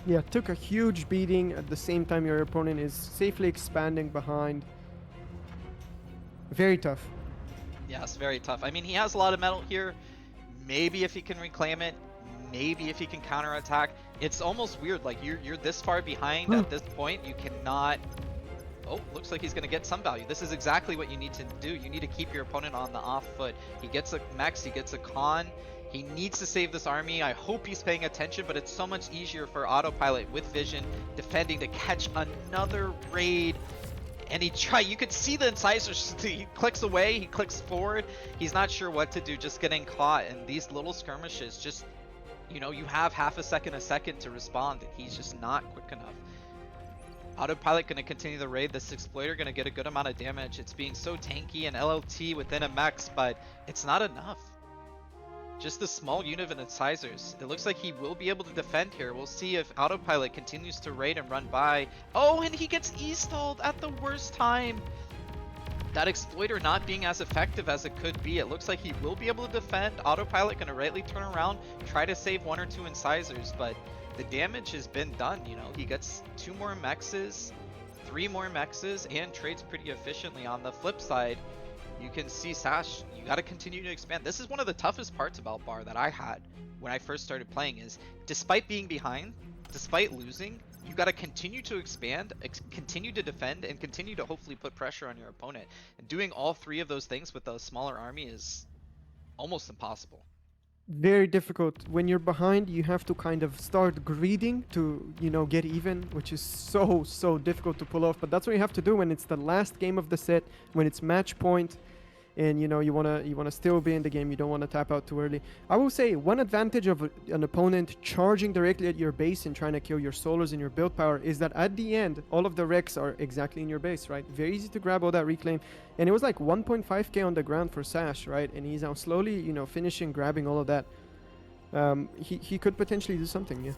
Yeah, took a huge beating at the same time your opponent is safely expanding behind. Very tough. Yes, very tough. I mean, he has a lot of metal here. Maybe if he can reclaim it, maybe if he can counterattack. It's almost weird, like you're this far behind at this point, you cannot... Oh, looks like he's going to get some value. This is exactly what you need to do. You need to keep your opponent on the off foot. He gets a mech, he gets a con. He needs to save this army. I hope he's paying attention, but it's so much easier for Autopilot with vision defending to catch another raid. And you could see the Incisor, he clicks away, he clicks forward. He's not sure what to do, just getting caught. And these little skirmishes, just, you know, you have half a second to respond, and he's just not quick enough. Autopilot going to continue the raid. This Exploiter going to get a good amount of damage. It's being so tanky and LLT within a mechs, but it's not enough. Just the small unit of Incisors. It looks like he will be able to defend here. We'll see if Autopilot continues to raid and run by. Oh, and he gets E-stalled at the worst time. That Exploiter not being as effective as it could be. It looks like he will be able to defend. Autopilot going to rightly turn around, try to save 1 or 2 Incisors, but the damage has been done. You know, he gets 2 more mexes, 3 more mexes, and trades pretty efficiently. On the flip side, you can see Sash, you got to continue to expand. This is one of the toughest parts about Bar that I had when I first started playing is, despite being behind, despite losing, you got to continue to expand, continue to defend, and continue to hopefully put pressure on your opponent. And doing all 3 of those things with a smaller army is almost impossible. Very difficult. When you're behind, you have to kind of start greeding to, you know, get even, which is so difficult to pull off. But that's what you have to do when it's the last game of the set, when it's match point, and you know you wanna still be in the game. You don't want to tap out too early. I will say one advantage of an opponent charging directly at your base and trying to kill your solars and your build power is that at the end all of the wrecks are exactly in your base, right? Very easy to grab all that reclaim, and it was like 1.5k on the ground for Sash, right? And he's now slowly, you know, finishing grabbing all of that. He could potentially do something, yeah.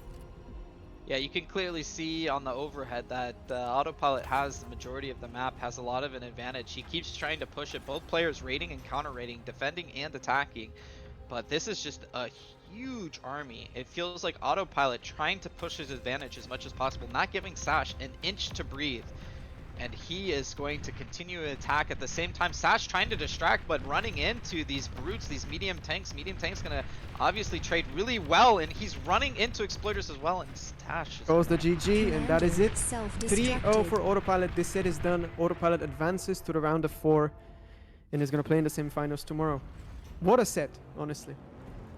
Yeah, you can clearly see on the overhead that Autopilot has the majority of the map, has a lot of an advantage. He keeps trying to push it, both players raiding and counter raiding, defending and attacking. But this is just a huge army. It feels like Autopilot trying to push his advantage as much as possible, not giving Sash an inch to breathe. And he is going to continue to attack at the same time. Sash trying to distract, but running into these brutes, these medium tanks. Medium tanks gonna obviously trade really well, and he's running into exploiters as well. And Sash goes the GG, and that is it. Self-destructed. 3-0 for Autopilot. This set is done. Autopilot advances to the round of 4 and is gonna play in the semifinals tomorrow. What a set, honestly.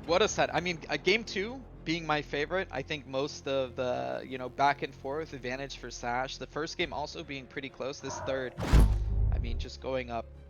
What a set. I mean, game 2 being my favorite. I think most of the, you know, back and forth advantage for Sash. The first game also being pretty close. This third, I mean, just going up